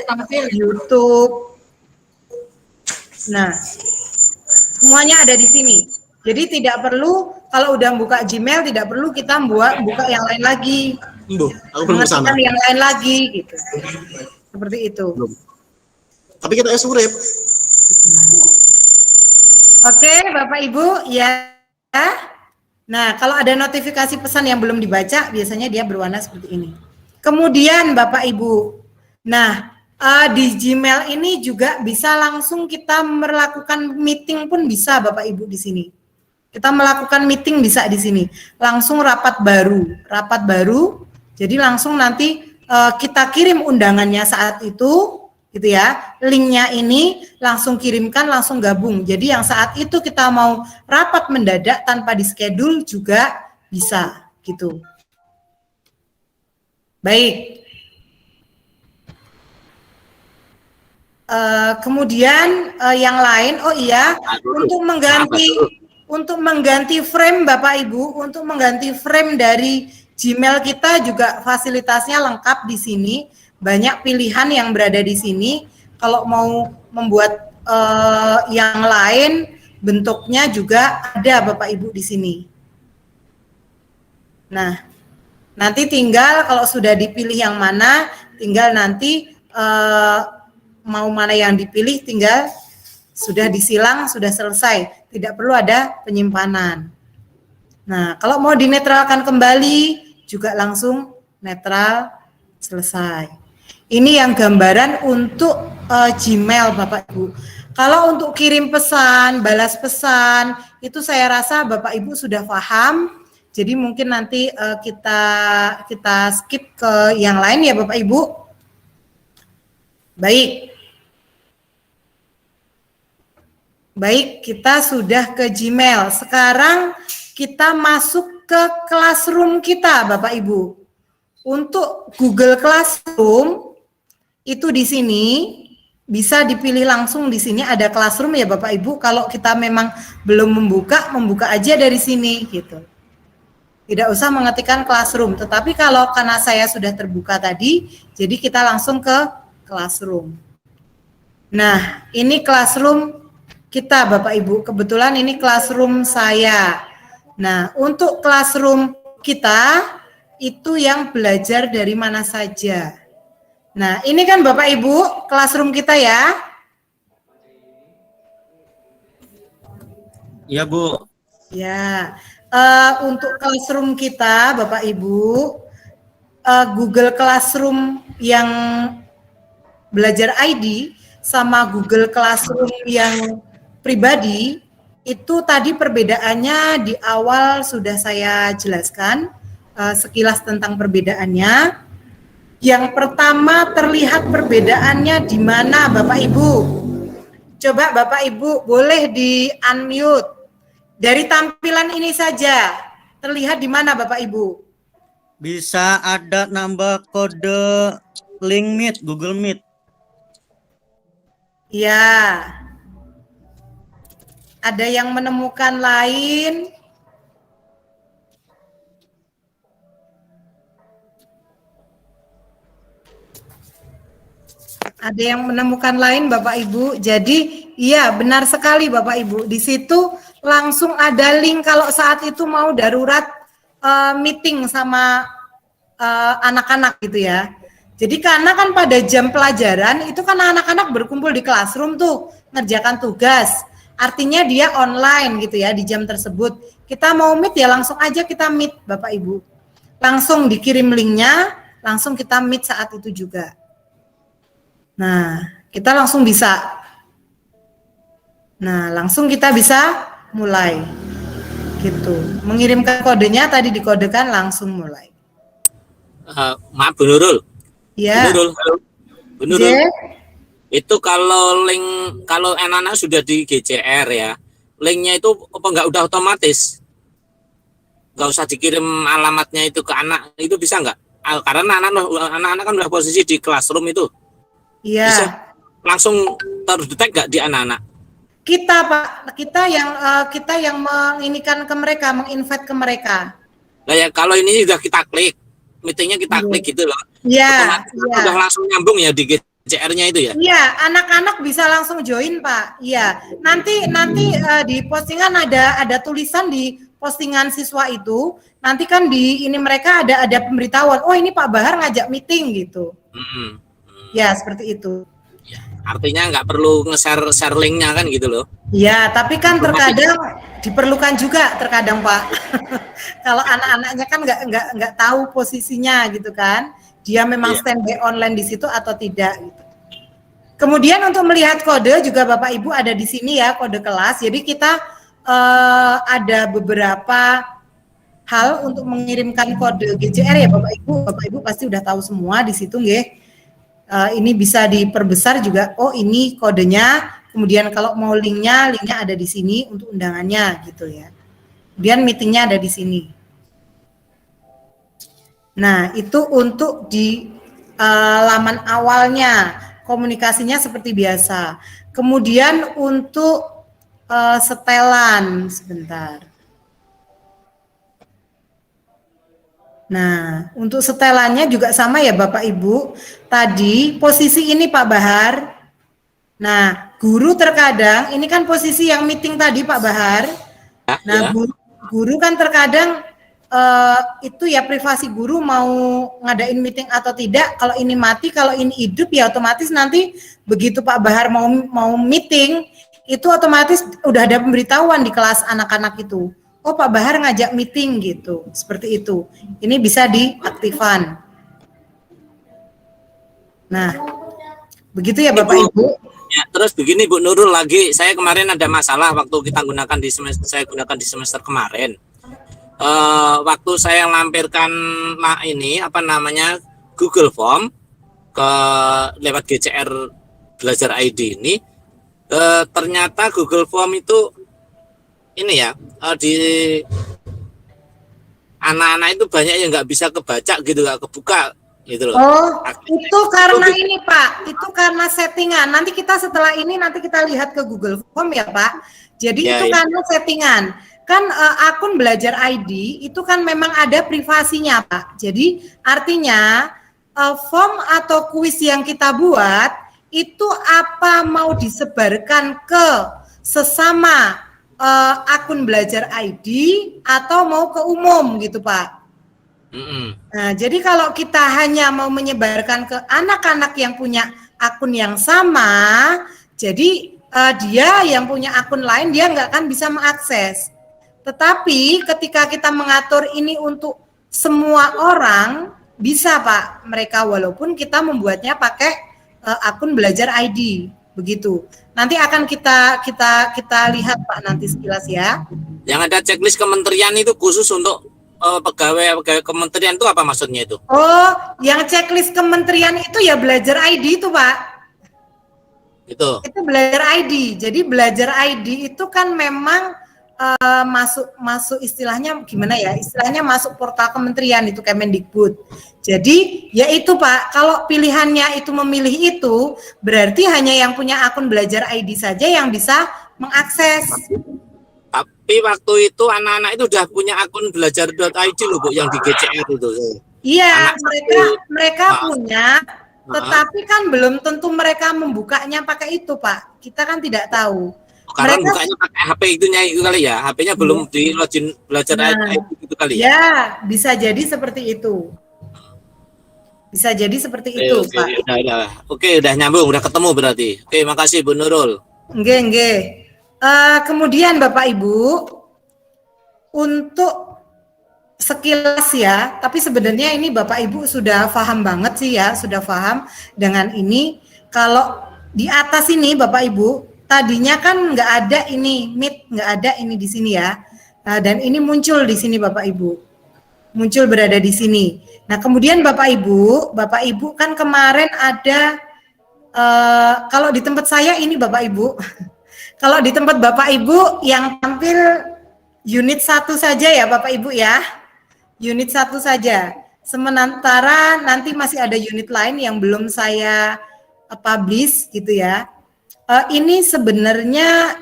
YouTube. Nah, semuanya ada di sini. Jadi tidak perlu kalau udah buka Gmail tidak perlu kita buka yang lain lagi. Aku belum kesana. Yang lain lagi gitu. Seperti itu. Belum. Tapi kita surip. Oke, Bapak Ibu, ya. Nah, kalau ada notifikasi pesan yang belum dibaca, biasanya dia berwarna seperti ini. Kemudian, Bapak Ibu, nah, di Gmail ini juga bisa langsung kita melakukan meeting pun bisa, Bapak Ibu, di sini. Kita melakukan meeting bisa di sini. Langsung rapat baru, jadi langsung nanti kita kirim undangannya saat itu, gitu ya, linknya ini langsung kirimkan, langsung gabung. Jadi yang saat itu kita mau rapat mendadak tanpa di schedule juga bisa, gitu. Baik. Kemudian yang lain, oh iya, untuk mengganti frame Bapak Ibu, untuk mengganti frame dari Gmail kita juga fasilitasnya lengkap di sini. Banyak pilihan yang berada di sini. Kalau mau membuat yang lain, bentuknya juga ada Bapak Ibu di sini. Nah, nanti tinggal kalau sudah dipilih yang mana, tinggal nanti mau mana yang dipilih, tinggal sudah disilang, sudah selesai. Tidak perlu ada penyimpanan. Nah, kalau mau dinetralkan kembali, juga langsung netral, selesai. Ini yang gambaran untuk Gmail Bapak Ibu. Kalau untuk kirim pesan, balas pesan, itu saya rasa Bapak Ibu sudah paham. Jadi mungkin nanti kita skip ke yang lain ya Bapak Ibu. Baik, kita sudah ke Gmail. Sekarang kita masuk ke Classroom kita Bapak Ibu. Untuk Google Classroom itu di sini bisa dipilih langsung, di sini ada Classroom ya Bapak Ibu. Kalau kita memang belum membuka aja dari sini gitu. Tidak usah mengetikkan Classroom, tetapi kalau karena saya sudah terbuka tadi, jadi kita langsung ke Classroom. Nah, ini Classroom kita Bapak Ibu. Kebetulan ini Classroom saya. Nah, untuk Classroom kita itu yang belajar dari mana saja. Nah, ini kan Bapak Ibu, Classroom kita ya. Iya, Bu. Ya, untuk Classroom kita, Bapak Ibu, Google Classroom yang belajar ID sama Google Classroom yang pribadi, itu tadi perbedaannya di awal sudah saya jelaskan, sekilas tentang perbedaannya. Yang pertama terlihat perbedaannya di mana Bapak Ibu? Coba Bapak Ibu boleh di unmute. Dari tampilan ini saja terlihat di mana Bapak Ibu? Bisa ada nambah kode link Meet, Google Meet. Ya. Ada yang menemukan lain? Ada yang menemukan lain Bapak Ibu. Jadi iya benar sekali Bapak Ibu. Di situ langsung ada link kalau saat itu mau darurat meeting sama anak-anak gitu ya. Jadi karena kan pada jam pelajaran itu kan anak-anak berkumpul di Classroom tuh ngerjakan tugas. Artinya dia online gitu ya di jam tersebut. Kita mau meet ya langsung aja kita meet Bapak Ibu. Langsung dikirim linknya, langsung kita meet saat itu juga. Nah, kita langsung bisa. Nah, langsung kita bisa mulai. Gitu. Mengirimkan kodenya tadi dikodekan langsung mulai. Maaf Bu Nurul. Ya. Bu Nurul, J. itu kalau kalau anak-anak sudah di GCR ya, linknya itu apa nggak udah otomatis? Nggak usah dikirim alamatnya itu ke anak, itu bisa nggak? Karena anak-anak kan udah posisi di classroom itu. Iya. Bisa langsung terdetek nggak di anak-anak? Kita Pak, kita yang menginikan ke mereka, menginvite ke mereka. Nah ya kalau ini udah kita klik, meetingnya kita klik gitu loh. Iya. Udah langsung nyambung ya di GCR-nya itu ya? Iya, anak-anak bisa langsung join Pak. Iya. Nanti di postingan ada tulisan di postingan siswa itu. Nanti kan di ini mereka ada pemberitahuan. Oh ini Pak Bahar ngajak meeting gitu. Ya seperti itu. Ya, artinya nggak perlu nge-share linknya kan gitu loh. Iya, tapi kan terkadang diperlukan juga terkadang Pak. Kalau anak-anaknya kan nggak tahu posisinya gitu kan. Dia memang standby online di situ atau tidak gitu. Kemudian untuk melihat kode juga Bapak Ibu ada di sini ya, kode kelas. Jadi kita ada beberapa hal untuk mengirimkan kode GCR ya Bapak Ibu pasti udah tahu semua di situ nggih. Ini bisa diperbesar juga. Oh, ini kodenya. Kemudian kalau mau linknya ada di sini untuk undangannya gitu ya. Kemudian meetingnya ada di sini. Nah, itu untuk di laman awalnya, komunikasinya seperti biasa. Kemudian untuk setelan, sebentar. Nah, untuk setelannya juga sama ya Bapak Ibu. Tadi posisi ini Pak Bahar. Nah, guru terkadang, ini kan posisi yang meeting tadi Pak Bahar. Nah, guru kan terkadang itu ya privasi guru mau ngadain meeting atau tidak. Kalau ini mati, kalau ini hidup ya otomatis nanti begitu Pak Bahar mau meeting, itu otomatis udah ada pemberitahuan di kelas anak-anak itu. Oh Pak Bahar ngajak meeting gitu, seperti itu. Ini bisa diaktifkan. Nah, begitu ya Bapak Ibu. Ya, terus begini Bu Nurul lagi, saya kemarin ada masalah waktu kita gunakan di semester kemarin. Waktu saya lampirkan Google Form ke lewat GCR Belajar ID ini, ternyata Google Form itu ini ya di anak-anak itu banyak yang nggak bisa kebaca gitu, nggak kebuka gitu loh. Oh, itu karena ini Pak, itu karena settingan. Nanti kita setelah ini nanti kita lihat ke Google Form ya Pak. Jadi itu karena settingan. Kan akun Belajar ID itu kan memang ada privasinya Pak. Jadi artinya form atau kuis yang kita buat itu apa mau disebarkan ke sesama akun Belajar ID atau mau ke umum gitu Pak. Nah, jadi kalau kita hanya mau menyebarkan ke anak-anak yang punya akun yang sama, jadi dia yang punya akun lain dia nggak akan bisa mengakses. Tetapi ketika kita mengatur ini untuk semua orang, bisa Pak, mereka walaupun kita membuatnya pakai akun Belajar ID, begitu. Nanti akan kita lihat Pak nanti sekilas ya. Yang ada checklist kementerian itu khusus untuk pegawai kementerian itu apa maksudnya itu? Oh, yang checklist kementerian itu ya Belajar ID itu Pak. Itu Belajar ID. Jadi Belajar ID itu kan memang masuk istilahnya gimana ya? Istilahnya masuk portal kementerian itu Kemendikbud. Jadi ya itu Pak, kalau pilihannya itu memilih itu, berarti hanya yang punya akun Belajar ID saja yang bisa mengakses. Tapi waktu itu anak-anak itu udah punya akun belajar.id loh Bu, yang di GCR itu. Iya, mereka punya, tetapi kan belum tentu mereka membukanya pakai itu Pak. Kita kan tidak tahu. Karena bukanya pakai HP itu kali ya, HP-nya belum di login Belajar ID itu kali ya. Ya, bisa jadi seperti itu. Bisa jadi seperti itu Pak. Oke, udah nyambung, udah ketemu berarti. Oke, makasih Bu Nurul. Nggih. Kemudian Bapak Ibu, untuk sekilas ya, tapi sebenarnya ini Bapak Ibu sudah paham banget sih ya, sudah paham dengan ini. Kalau di atas ini Bapak Ibu, tadinya kan nggak ada ini, Meet nggak ada ini di sini ya, dan ini muncul di sini Bapak Ibu. muncul berada di sini. Nah, kemudian Bapak Ibu kan kemarin ada kalau di tempat saya ini Bapak Ibu, kalau di tempat Bapak Ibu yang tampil unit 1 saja ya Bapak Ibu ya, unit 1 saja. Sementara nanti masih ada unit lain yang belum saya publish gitu ya. Ini sebenarnya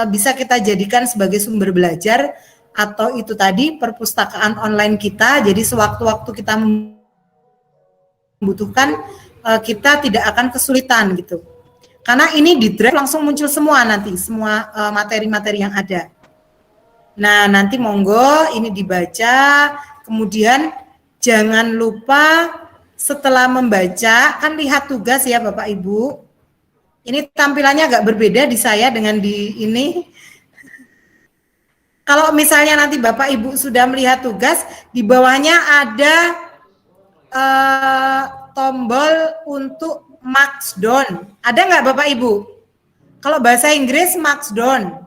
bisa kita jadikan sebagai sumber belajar atau itu tadi perpustakaan online kita. Jadi sewaktu-waktu kita membutuhkan, kita tidak akan kesulitan gitu. Karena ini di drive langsung muncul semua nanti, semua materi-materi yang ada. Nah, nanti monggo ini dibaca, kemudian jangan lupa setelah membaca, kan lihat tugas ya Bapak Ibu. Ini tampilannya agak berbeda di saya dengan di ini. Kalau misalnya nanti Bapak Ibu sudah melihat tugas, di bawahnya ada tombol untuk marks down. Ada nggak Bapak Ibu? Kalau bahasa Inggris marks down.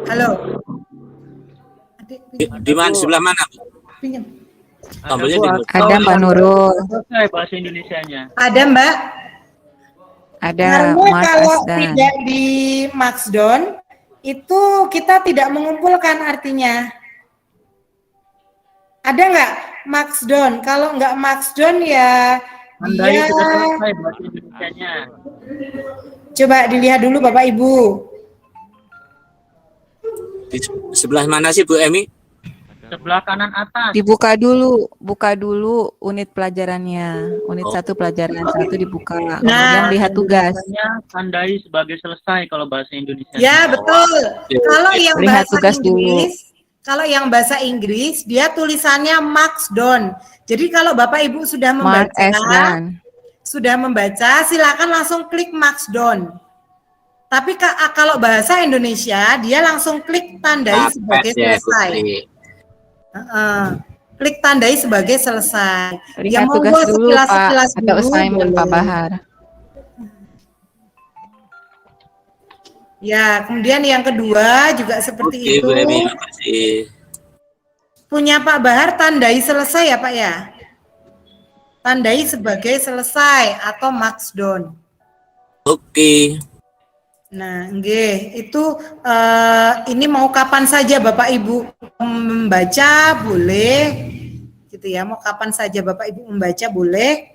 Halo. Di mana, sebelah mana? Pinjam. Tombolnya di Ada Mbak Nurul. Selesai bahasa Indonesianya. Ada Mbak? Ada Karena Mas kalau Asdan. tidak di marks down, itu kita tidak mengumpulkan artinya. Ada nggak marks down? Kalau nggak marks down ya Andai dia... sudah selesai bahasa Indonesianya. Coba dilihat dulu Bapak Ibu. Di sebelah mana sih Bu Emi? Sebelah kanan atas. Dibuka dulu, buka dulu unit pelajarannya. Unit 1 pelajaran 1 dibuka. Kemudian lihat tugas. Tandai sebagai selesai kalau bahasa Indonesia. Ya, betul. Kalau yang Lihat bahasa tugas Inggris, kalau yang bahasa Inggris dia tulisannya marks down. Jadi kalau Bapak Ibu sudah Mark membaca, silakan langsung klik marks down. Tapi kalau bahasa Indonesia dia langsung klik tandai sebagai selesai. Klik tandai sebagai selesai. Lihat monggo tugas dulu Pak, sekilas-sekilas atau dulu, assignment Pak boleh. Bahar. Ya, kemudian yang kedua juga seperti Oke, itu. Bu Emi, makasih. Punya Pak Bahar tandai selesai ya Pak ya? Tandai sebagai selesai atau marks down. Oke. Nah, nggih, itu ini mau kapan saja Bapak Ibu membaca boleh, gitu ya. Mau kapan saja Bapak Ibu membaca boleh.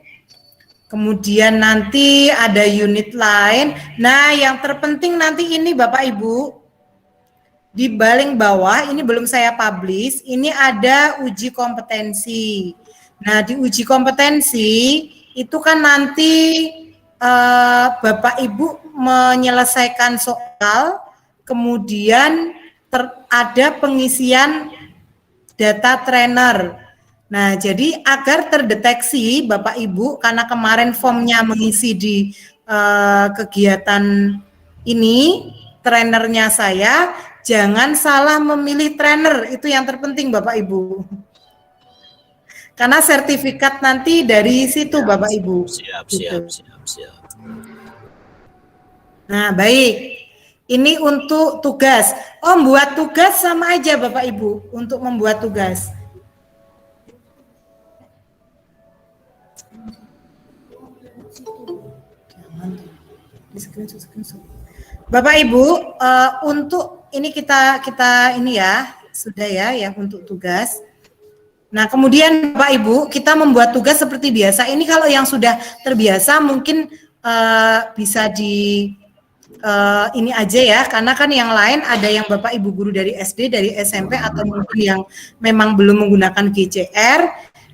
Kemudian nanti ada unit lain. Nah, yang terpenting nanti ini Bapak Ibu di paling bawah ini belum saya publish. Ini ada uji kompetensi. Nah, di uji kompetensi itu kan nanti Bapak Ibu menyelesaikan soal, kemudian ada pengisian data trainer. Nah, jadi agar terdeteksi Bapak Ibu, karena kemarin formnya mengisi di kegiatan ini, trainernya saya, jangan salah memilih trainer, itu yang terpenting Bapak Ibu. Karena sertifikat nanti dari situ Bapak Ibu. Siap. Nah, baik. Ini untuk tugas. Oh, buat tugas sama aja Bapak Ibu untuk membuat tugas. Bapak Ibu, untuk ini kita ini ya, sudah ya yang untuk tugas. Nah, kemudian Bapak Ibu, kita membuat tugas seperti biasa. Ini kalau yang sudah terbiasa mungkin bisa di ini aja ya, karena kan yang lain ada yang Bapak Ibu guru dari SD, dari SMP, atau mungkin yang memang belum menggunakan GCR,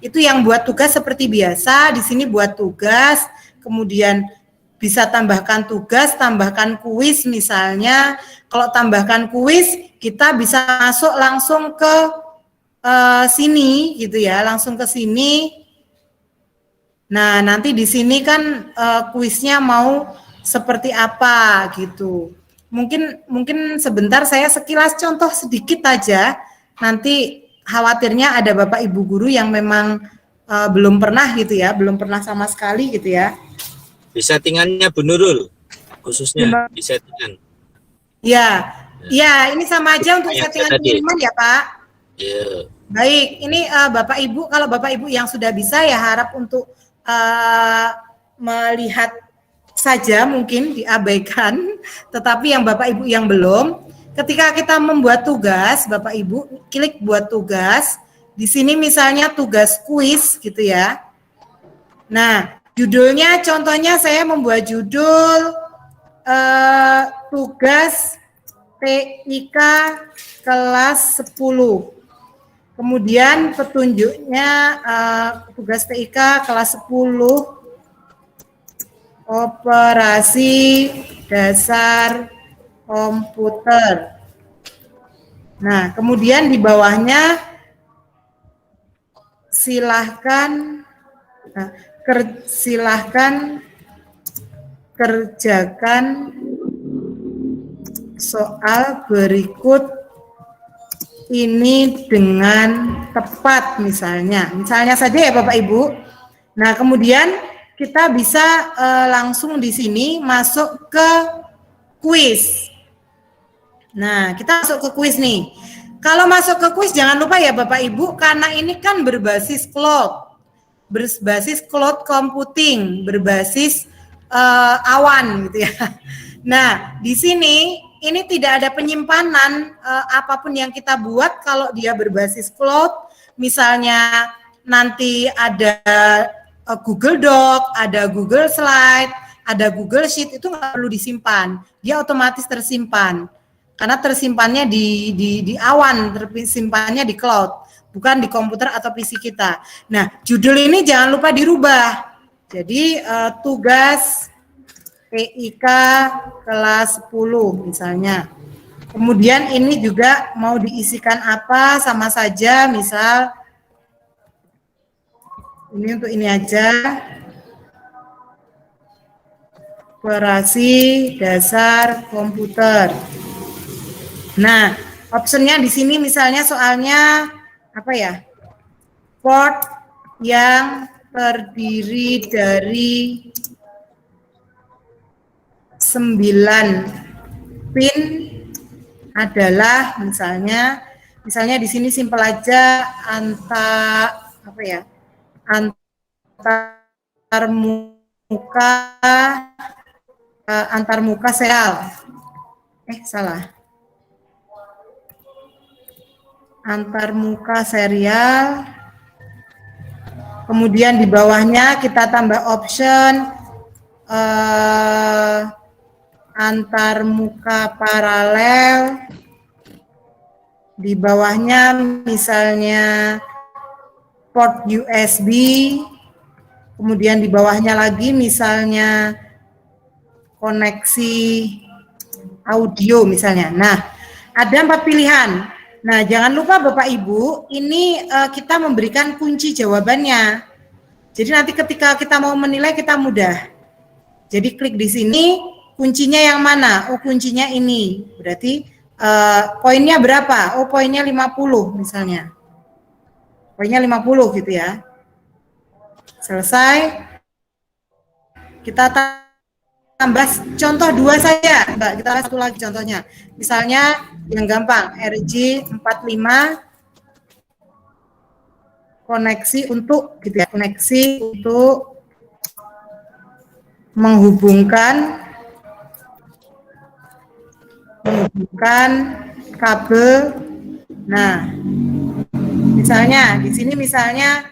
itu yang buat tugas seperti biasa. Di sini buat tugas, kemudian bisa tambahkan tugas, tambahkan kuis misalnya. Kalau tambahkan kuis, kita bisa masuk langsung ke sini gitu ya, langsung ke sini. Nah, nanti di sini kan kuisnya mau seperti apa gitu. Mungkin sebentar saya sekilas contoh sedikit aja. Nanti khawatirnya ada Bapak Ibu guru yang memang belum pernah gitu ya, belum pernah sama sekali gitu ya. Di settingannya Bu Nurul, khususnya di settingan. Ya, Ya, ini sama aja untuk Yang settingan tadi. pengiriman ya Pak. Iya. Baik, ini Bapak Ibu, kalau Bapak Ibu yang sudah bisa ya harap untuk melihat saja mungkin diabaikan, tetapi yang Bapak Ibu yang belum, ketika kita membuat tugas, Bapak Ibu klik buat tugas, di sini misalnya tugas kuis gitu ya. Nah, judulnya contohnya saya membuat judul tugas TIK kelas 10. Kemudian petunjuknya tugas TIK kelas 10 operasi dasar komputer. Nah, kemudian di bawahnya silahkan kerjakan soal berikut ini dengan tepat misalnya saja ya Bapak Ibu. Nah, kemudian kita bisa langsung di sini masuk ke kuis. Nah, kita masuk ke kuis nih. Kalau masuk ke kuis jangan lupa ya Bapak Ibu, karena ini kan berbasis cloud computing, berbasis awan gitu ya. Nah, di sini ini tidak ada penyimpanan apapun yang kita buat kalau dia berbasis cloud. Misalnya nanti ada Google Doc, ada Google Slide, ada Google Sheet, itu nggak perlu disimpan. Dia otomatis tersimpan. Karena tersimpannya di awan, tersimpannya di cloud, bukan di komputer atau PC kita. Nah, judul ini jangan lupa dirubah. Jadi tugas TIK kelas 10 misalnya. Kemudian ini juga mau diisikan apa, sama saja, misal ini untuk ini aja, operasi dasar komputer. Nah, optionnya di sini misalnya soalnya apa ya? Port yang terdiri dari 9 pin adalah misalnya di sini simpel aja antar muka serial. Antar muka serial. Kemudian di bawahnya kita tambah option antar muka paralel. Di bawahnya misalnya port USB, kemudian di bawahnya lagi misalnya koneksi audio misalnya. Nah, ada 4 pilihan. Nah, jangan lupa Bapak Ibu, ini kita memberikan kunci jawabannya. Jadi nanti ketika kita mau menilai kita mudah. Jadi klik di sini, kuncinya yang mana? Oh, kuncinya ini. Berarti poinnya berapa? Oh, poinnya 50 misalnya. Poinnya 50 gitu ya. Selesai. Kita tambah contoh 2 saja. Mbak, kita satu lagi contohnya. Misalnya yang gampang, RJ45 koneksi untuk gitu ya. Koneksi untuk menghubungkan kabel. Nah, misalnya di sini misalnya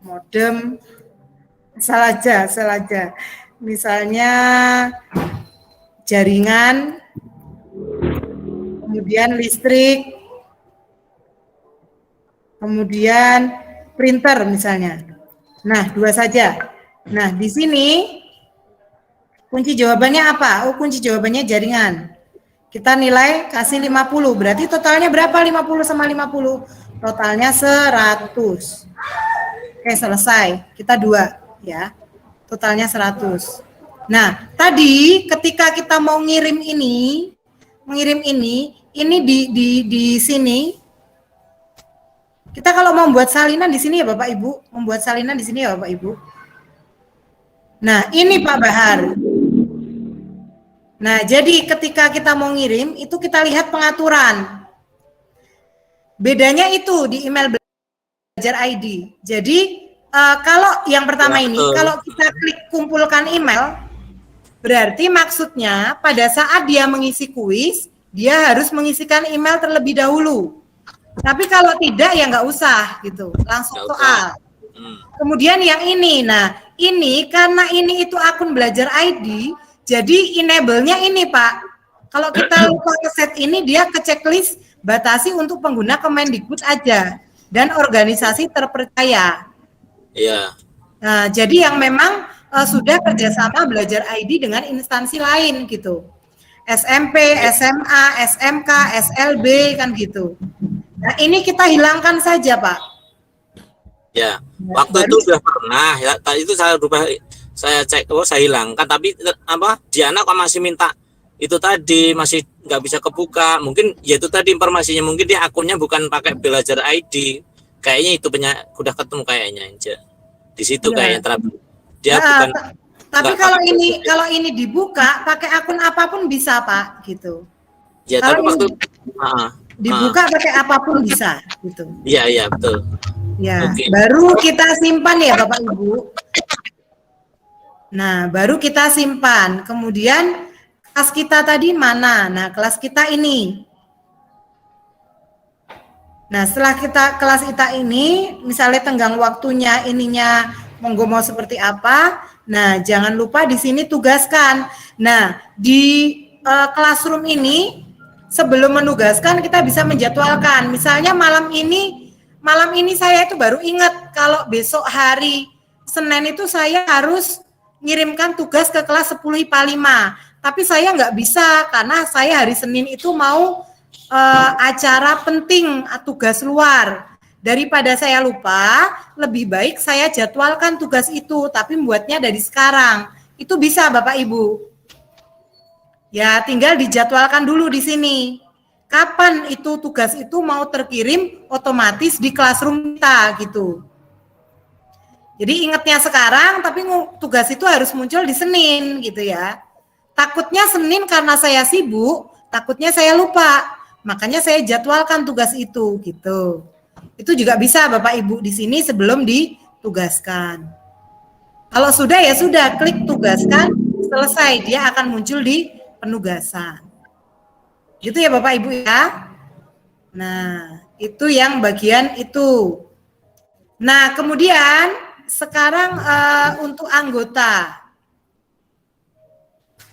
modem, salah aja. Misalnya jaringan, kemudian listrik, kemudian printer misalnya. Nah, 2 saja. Nah, di sini kunci jawabannya apa? Oh, kunci jawabannya jaringan. Kita nilai kasih 50, berarti totalnya berapa? 50 sama 50. Totalnya 100. Oke, selesai. Kita 2 ya. Totalnya 100. Nah, tadi ketika kita mau mengirim ini di sini. Kita kalau mau membuat salinan di sini ya Bapak Ibu, Nah, ini Pak Bahar. Nah, jadi ketika kita mau ngirim, itu kita lihat pengaturan. Bedanya itu di email belajar ID. Jadi, kalau yang pertama ini, kalau kita klik kumpulkan email, berarti maksudnya pada saat dia mengisi kuis, dia harus mengisikan email terlebih dahulu. Tapi kalau tidak, ya nggak usah, gitu. Langsung soal. Kemudian yang ini, nah ini karena ini itu akun belajar ID, jadi enable-nya ini Pak. Kalau kita lupa ke set ini, dia ke checklist batasi untuk pengguna Kemendikbud aja dan organisasi terpercaya. Iya. Nah, jadi yang memang sudah kerjasama belajar ID dengan instansi lain gitu. SMP, SMA, SMK, SLB kan gitu. Nah ini kita hilangkan saja Pak. Ya, waktu itu sudah pernah ya. Tadi itu saya cek, saya hilangkan. Tapi apa? Diana kok masih minta itu tadi, masih nggak bisa kebuka. Mungkin ya itu tadi informasinya. Mungkin dia akunnya bukan pakai belajar ID. Kayaknya itu udah ketemu kayaknya aja. Di situ kayaknya terakhir. Dia bukan. Tapi kalau ini dibuka pakai akun apapun bisa Pak gitu. Ya, kalau tapi waktu dibuka pakai apapun bisa gitu. Iya betul. Ya, baru kita simpan ya Bapak Ibu. Nah, baru kita simpan. Kemudian kelas kita tadi mana? Nah, kelas kita ini. Nah, setelah kelas kita ini, misalnya tenggang waktunya ininya monggo mau seperti apa. Nah, jangan lupa di sini tugaskan. Nah, di classroom ini sebelum menugaskan kita bisa menjadwalkan. Misalnya malam ini saya itu baru ingat kalau besok hari Senin itu saya harus ngirimkan tugas ke kelas 10 IPA 5. Tapi saya nggak bisa karena saya hari Senin itu mau acara penting, tugas luar. Daripada saya lupa, lebih baik saya jadwalkan tugas itu, tapi membuatnya dari sekarang. Itu bisa Bapak Ibu. Ya, tinggal dijadwalkan dulu di sini. Kapan itu tugas itu mau terkirim otomatis di classroom kita gitu. Jadi ingatnya sekarang, tapi tugas itu harus muncul di Senin gitu ya. Takutnya Senin karena saya sibuk, takutnya saya lupa. Makanya saya jadwalkan tugas itu gitu. Itu juga bisa Bapak Ibu di sini sebelum ditugaskan. Kalau sudah ya sudah, klik tugaskan, selesai, dia akan muncul di penugasan. Gitu ya Bapak Ibu ya. Nah, itu yang bagian itu. Nah, kemudian sekarang untuk anggota.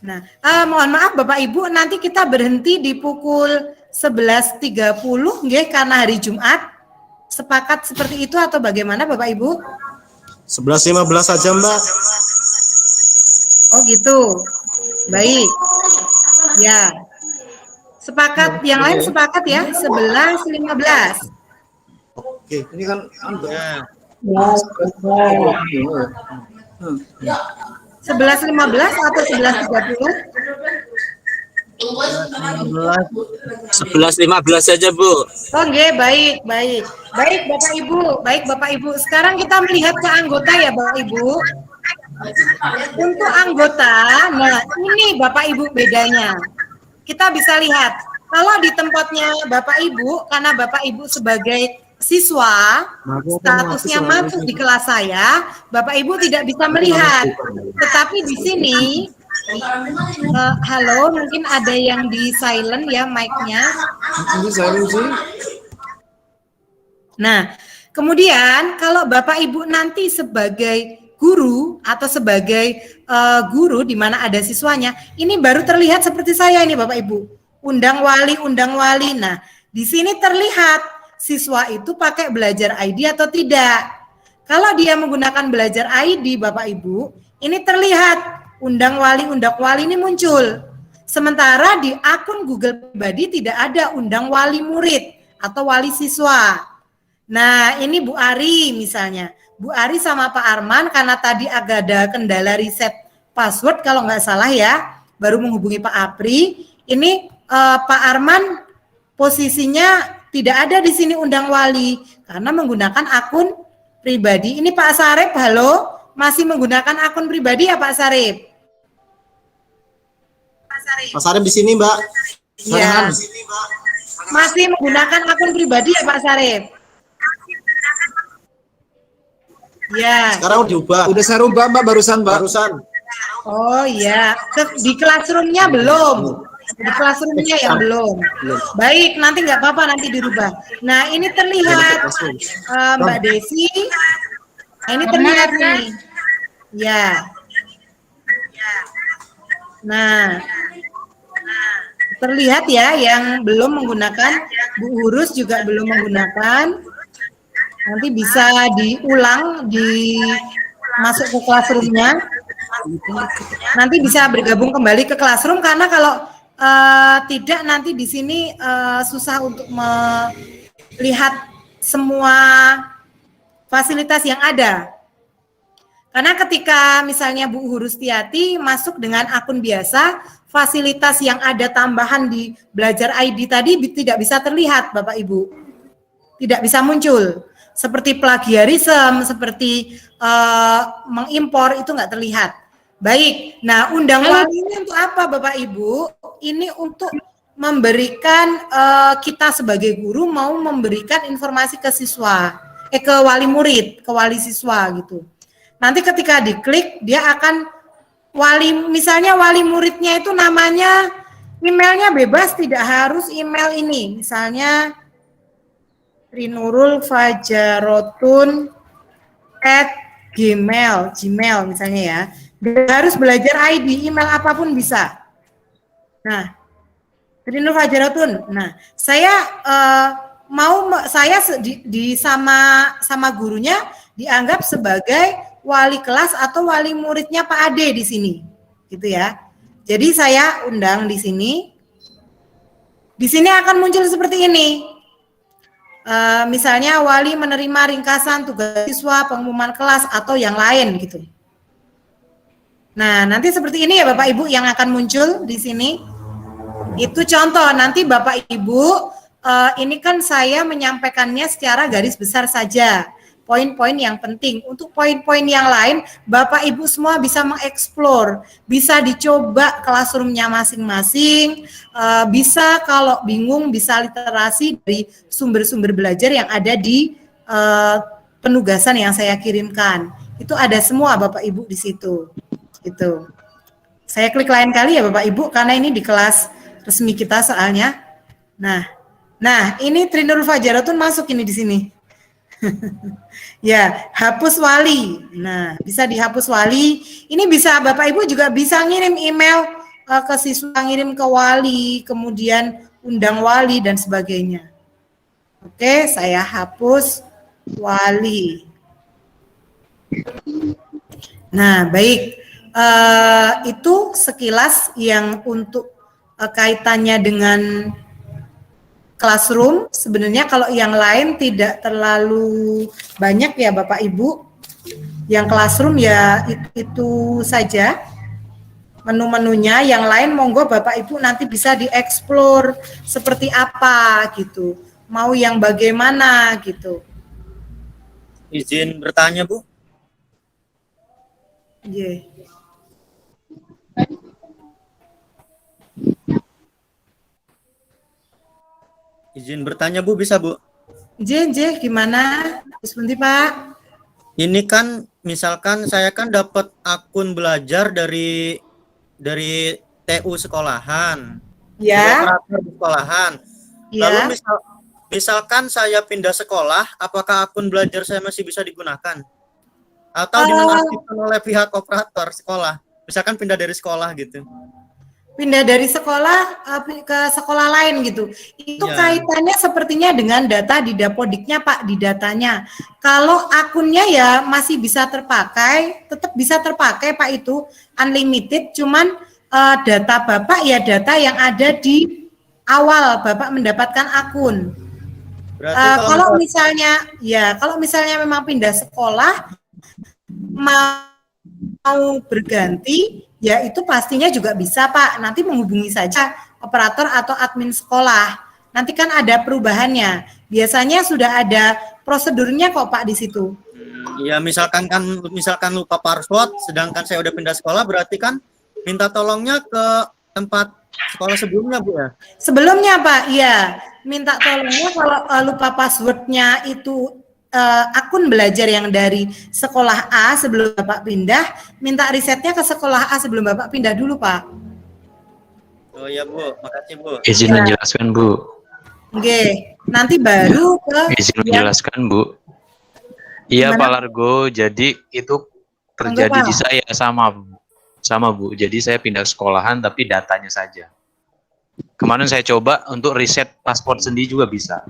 Nah, mohon maaf Bapak Ibu, nanti kita berhenti di pukul 11.30 nggih karena hari Jumat. Sepakat seperti itu atau bagaimana Bapak Ibu? 11.15 saja Mbak. Oh gitu. Baik. Ya. Sepakat, yang lain sepakat ya, 11.15. Oke, ini kan Mbak. 11.15 atau 11.30? 11.15 saja Bu. Oke, baik. Baik Bapak Ibu. Sekarang kita melihat ke anggota ya Bapak Ibu. Untuk anggota, nah ini Bapak Ibu bedanya. Kita bisa lihat, kalau di tempatnya Bapak Ibu, karena Bapak Ibu sebagai siswa, statusnya masuk di kelas saya, Bapak Ibu tidak bisa melihat. Tetapi di sini, halo, mungkin ada yang di silent ya mic-nya. Nah, kemudian kalau Bapak Ibu nanti sebagai guru atau sebagai guru di mana ada siswanya, ini baru terlihat seperti saya ini Bapak Ibu. Undang wali. Nah, di sini terlihat siswa itu pakai belajar ID atau tidak. Kalau dia menggunakan belajar ID Bapak Ibu, ini terlihat undang wali ini muncul. Sementara di akun Google pribadi tidak ada undang wali murid atau wali siswa. Nah, ini Bu Ari misalnya. Bu Ari sama Pak Arman karena tadi agak ada kendala reset password kalau nggak salah ya, baru menghubungi Pak Apri. Ini Pak Arman posisinya tidak ada di sini undang wali karena menggunakan akun pribadi. Ini Pak Sarip, halo, masih menggunakan akun pribadi ya Pak Sarip? Mas Sarip di sini, Mbak. Ya. Masih menggunakan akun pribadi ya Pak Sarip? Ya. Sekarang diubah. Udah saya rubah Mbak barusan, Mbak. Barusan. Oh iya, di classroom-nya belum. Di classroom-nya yang belum. Baik, nanti nggak apa-apa, nanti dirubah. Nah, ini terlihat Mbak Desi. Nah, ini terlihat nih. Ya. Nah, terlihat ya yang belum menggunakan, Bu Urus juga belum menggunakan. Nanti bisa diulang, masuk ke classroom-nya. Nanti bisa bergabung kembali ke classroom karena kalau tidak nanti di sini susah untuk melihat semua fasilitas yang ada. Karena ketika misalnya Bu Hurustiati masuk dengan akun biasa, fasilitas yang ada tambahan di Belajar ID tadi tidak bisa terlihat Bapak Ibu. Tidak bisa muncul. Seperti plagiarisme, seperti mengimpor itu nggak terlihat. Baik, nah undang wali ini untuk apa Bapak Ibu? Ini untuk memberikan kita sebagai guru mau memberikan informasi ke siswa, ke wali murid, ke wali siswa gitu. Nanti ketika diklik dia akan misalnya wali muridnya itu namanya emailnya bebas, tidak harus email ini. Misalnya Rinurul Fajarotun @gmail misalnya ya. Dia harus belajar ID, email apapun bisa. Nah, Rinurul Fajarotun. Nah, saya sama gurunya dianggap sebagai wali kelas atau wali muridnya Pak Ade di sini, gitu ya. Jadi saya undang di sini. Di sini akan muncul seperti ini. Misalnya wali menerima ringkasan tugas siswa, pengumuman kelas atau yang lain gitu. Nah, nanti seperti ini ya Bapak Ibu yang akan muncul di sini. Itu contoh, nanti Bapak Ibu ini kan saya menyampaikannya secara garis besar saja. Poin-poin yang penting. Untuk poin-poin yang lain, Bapak Ibu semua bisa mengeksplor, bisa dicoba classroom-nya masing-masing, bisa kalau bingung bisa literasi dari sumber-sumber belajar yang ada di penugasan yang saya kirimkan. Itu ada semua Bapak Ibu di situ. Itu. Saya klik lain kali ya Bapak Ibu karena ini di kelas resmi kita soalnya. Nah, ini Trinurul Fajarotun masuk ini di sini. Ya, hapus wali. Nah, bisa dihapus wali. Ini bisa Bapak Ibu juga bisa ngirim email ke siswa, ngirim ke wali, kemudian undang wali dan sebagainya. Oke, saya hapus wali. Nah, baik. Itu sekilas yang untuk kaitannya dengan classroom. Sebenarnya kalau yang lain tidak terlalu banyak ya Bapak Ibu. Yang classroom ya itu saja menu-menunya. Yang lain monggo Bapak Ibu nanti bisa dieksplor seperti apa gitu. Mau yang bagaimana gitu. Izin bertanya Bu. Yeah. Izin bertanya Bu, bisa Bu? J, gimana? Sebentar Pak. Ini kan misalkan saya kan dapat akun belajar dari TU sekolahan. Ya. Operator di sekolahan. Ya. Lalu misalkan saya pindah sekolah, apakah akun belajar saya masih bisa digunakan? Atau dinonaktifkan oleh pihak operator sekolah? Misalkan pindah dari sekolah gitu. Pindah dari sekolah ke sekolah lain gitu. Itu ya. Kaitannya sepertinya dengan data di Dapodiknya Pak, di datanya. Kalau akunnya ya masih bisa terpakai, tetap bisa terpakai Pak itu unlimited, cuman data Bapak ya data yang ada di awal Bapak mendapatkan akun. Kalau misalnya memang pindah sekolah mau berganti, ya itu pastinya juga bisa Pak. Nanti menghubungi saja operator atau admin sekolah. Nanti kan ada perubahannya. Biasanya sudah ada prosedurnya kok Pak di situ. Ya misalkan lupa password, sedangkan saya udah pindah sekolah, berarti kan minta tolongnya ke tempat sekolah sebelumnya, Bu ya? Sebelumnya Pak, iya. Minta tolongnya kalau lupa passwordnya itu akun belajar yang dari sekolah A sebelum Bapak pindah, minta resetnya ke sekolah A sebelum Bapak pindah dulu Pak. Oh ya Bu, makasih Bu. Izin Ya. menjelaskan Bu. Oke, nanti baru ke Izin yang menjelaskan Bu. Iya Gimana? Pak Largo, jadi itu terjadi Pak. di saya sama Bu. Jadi saya pindah sekolahan tapi datanya saja. Kemarin saya coba untuk reset paspor sendiri juga bisa.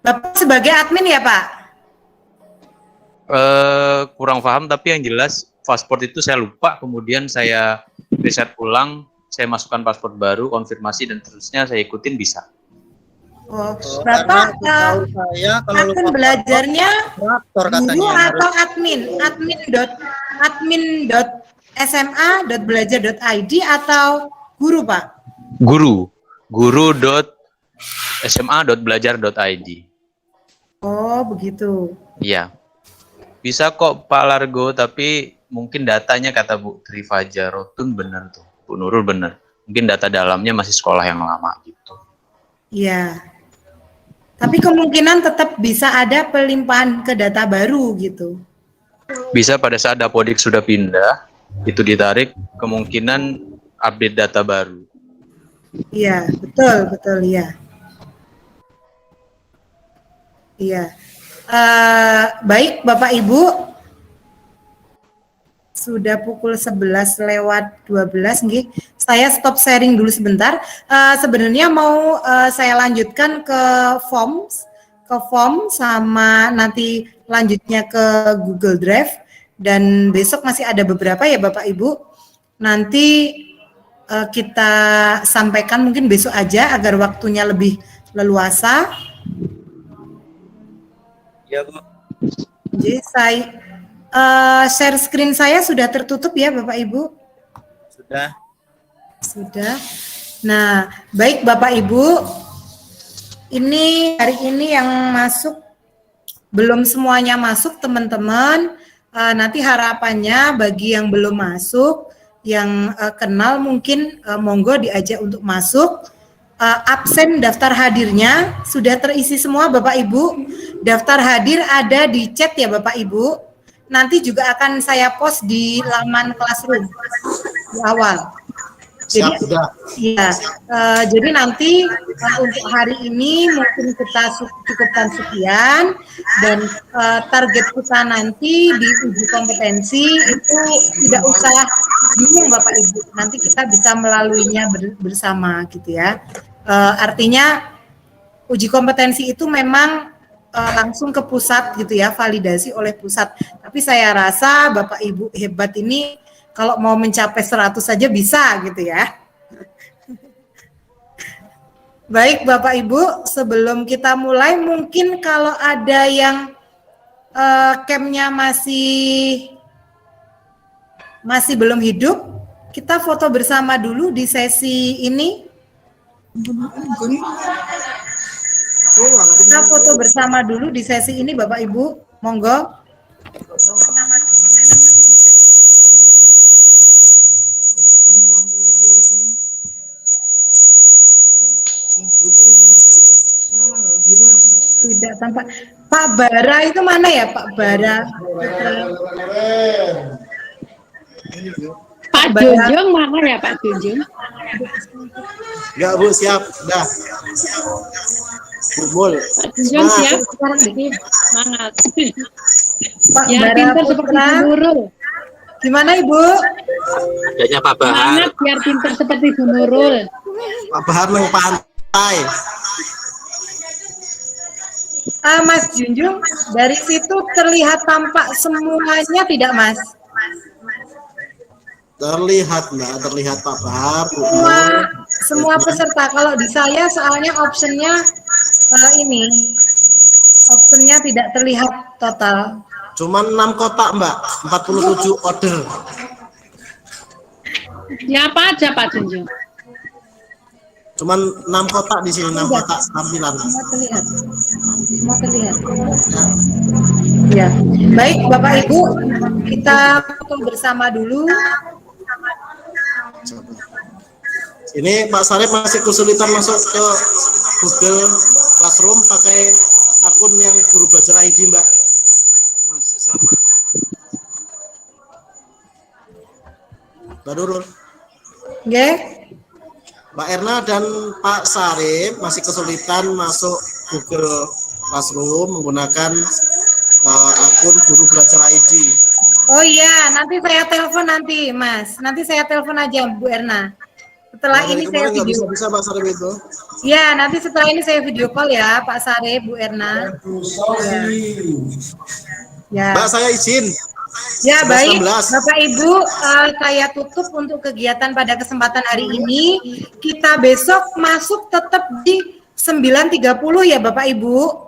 Bapak sebagai admin ya Pak? Kurang paham tapi yang jelas paspor itu saya lupa, kemudian saya reset ulang, saya masukkan paspor baru, konfirmasi dan terusnya saya ikutin bisa. Oh, Karena Bapak setahu saya kalau akun lupa belajarnya operator guru katanya yang atau admin? admin.sma.belajar.id atau guru Pak? Guru.sma.belajar.id. Oh begitu. Iya. Bisa kok Pak Largo, tapi mungkin datanya kata Bu Tri Fajarotun benar tuh. Bu Nurul benar. Mungkin data dalamnya masih sekolah yang lama gitu. Iya. Tapi kemungkinan tetap bisa ada pelimpahan ke data baru gitu. Bisa pada saat Dapodik sudah pindah, itu ditarik, kemungkinan update data baru. Iya, betul ya. Iya. Baik Bapak Ibu, sudah pukul 11:12 nggih. Saya stop sharing dulu sebentar. Sebenarnya mau saya lanjutkan ke form sama nanti lanjutnya ke Google Drive, dan besok masih ada beberapa ya Bapak Ibu. Nanti kita sampaikan mungkin besok aja agar waktunya lebih leluasa. Ya Bu. Jadi saya share screen saya sudah tertutup ya Bapak Ibu? Sudah. Nah, baik Bapak Ibu, ini hari ini yang masuk, belum semuanya masuk teman-teman. Nanti harapannya bagi yang belum masuk, yang kenal mungkin monggo diajak untuk masuk. Absen daftar hadirnya sudah terisi semua Bapak Ibu. Daftar hadir ada di chat ya Bapak Ibu. Nanti juga akan saya post di laman Classroom di awal. Jadi, ya, jadi nanti untuk hari ini mungkin kita cukupkan sekian, dan target kita nanti di uji kompetensi itu tidak usah bingung Bapak Ibu, nanti kita bisa melaluinya bersama gitu ya. Artinya uji kompetensi itu memang langsung ke pusat gitu ya, validasi oleh pusat. Tapi saya rasa Bapak Ibu hebat ini kalau mau mencapai 100 saja bisa gitu ya. Baik Bapak Ibu, sebelum kita mulai mungkin kalau ada yang camnya masih belum hidup, kita foto bersama dulu di sesi ini. Kita foto bersama dulu di sesi ini Bapak Ibu, monggo. Tidak tampak. Pak Bara itu mana ya Pak Bara? Pak Junjung mana ya Pak Junjung? Enggak Bu, siap. Dah. Bul. Pak Junjung siap sekarang ini semangat. Pak Ya Bara pinter seperti Putra. Bu Nurul. Gimana Ibu? Adanya Pak Bahar. Semangat biar pinter seperti Bu Nurul. Pak Bahar nang pantai. Mas Junjung, dari situ terlihat tampak semuanya tidak Mas? Terlihat Mbak, terlihat Pak Bahar. Semua peserta. Kalau di saya soalnya optionnya ini, optionnya tidak terlihat total. Cuman 6 kotak Mbak, 47 order. Siapa aja Pak Junjung? Cuman 6 kotak di sini, 6 kotak tampilan. Semua terlihat. Semua terlihat. Ya. Baik Bapak Ibu, kita foto bersama dulu. Ini Pak Sarip masih kesulitan masuk ke Google Classroom pakai akun yang Guru Belajar ID, Mbak. Masih sama. Mbak Nurul. Nggih. Mbak Erna dan Pak Sarip masih kesulitan masuk Google Classroom menggunakan akun Guru Belajar ID. Oh iya, nanti saya telepon nanti, Mas. Nanti saya telepon aja Bu Erna. Setelah ini saya Nggak video. bisa Pak Sarip itu. Ya, nanti setelah ini saya video call ya, Pak Sarip, Bu Erna. Ya. Mbak, saya izin. Ya, baik. 11. Bapak Ibu, saya tutup untuk kegiatan pada kesempatan hari ini. Kita besok masuk tetap di 9.30 ya Bapak Ibu.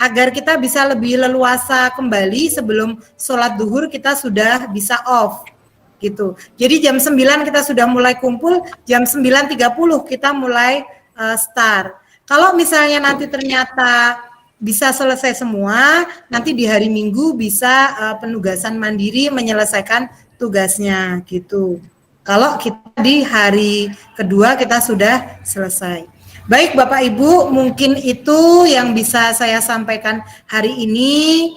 Agar kita bisa lebih leluasa kembali sebelum sholat duhur kita sudah bisa off. Gitu. Jadi jam 9 kita sudah mulai kumpul, jam 9.30 kita mulai start. Kalau misalnya nanti ternyata bisa selesai semua, nanti di hari Minggu bisa penugasan mandiri menyelesaikan tugasnya gitu. Kalau kita di hari kedua kita sudah selesai. Baik Bapak Ibu, mungkin itu yang bisa saya sampaikan hari ini.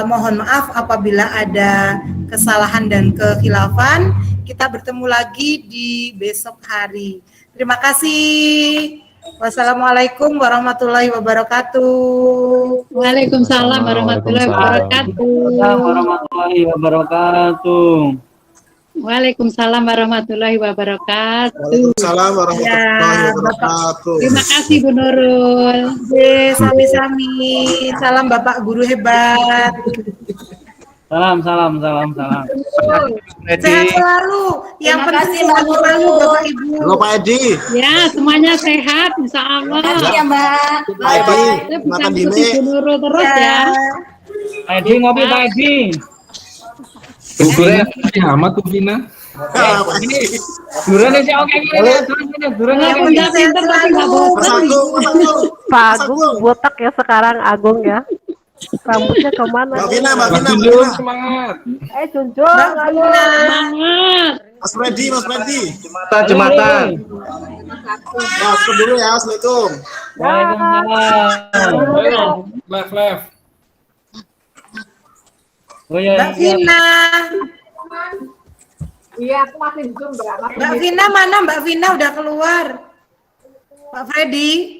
Mohon maaf apabila ada kesalahan dan kekhilafan. Kita bertemu lagi di besok hari. Terima kasih. Wassalamualaikum warahmatullahi wabarakatuh. Waalaikumsalam warahmatullahi wabarakatuh. Warahmatullahi wabarakatuh. Waalaikumsalam warahmatullahi wabarakatuh. Waalaikumsalam warahmatullahi wabarakatuh. Terima kasih Bu Nurul. Sami-sami. Salam Bapak Guru hebat. Salam. Sehat selalu. Yang penting sehat selalu Bapak Ibu. Halo Pak Edi. Ya, semuanya sehat insya Allah. Ya Mbak. Pak Edi, Kita bisa makan ikuti dini. Bu Nurul terus ya. Pak Edi ngopi Pak Edi. Duren amat tuh Vina. Pak Edi. Duren sih oke gini. Duren Yang pintar-pintar tapi nggak Mas bosan. Agung, Mas Agung. Pak Agung botak ya sekarang Agung ya. Rambutnya kemana? Mbak Vina, Mbak Vina, Mbak Junjun Vina. semangat. Junjun, ayo. Semangat. Mas Freddy, Mas Freddy. Jumatan. Ya, stop dulu ya. Assalamualaikum. Waalaikumsalam. Left. Oh ya. Mbak Vina. Iya, aku masih Zoom, Mbak. Mbak Vina mana? Mbak Vina udah keluar. Pak Freddy.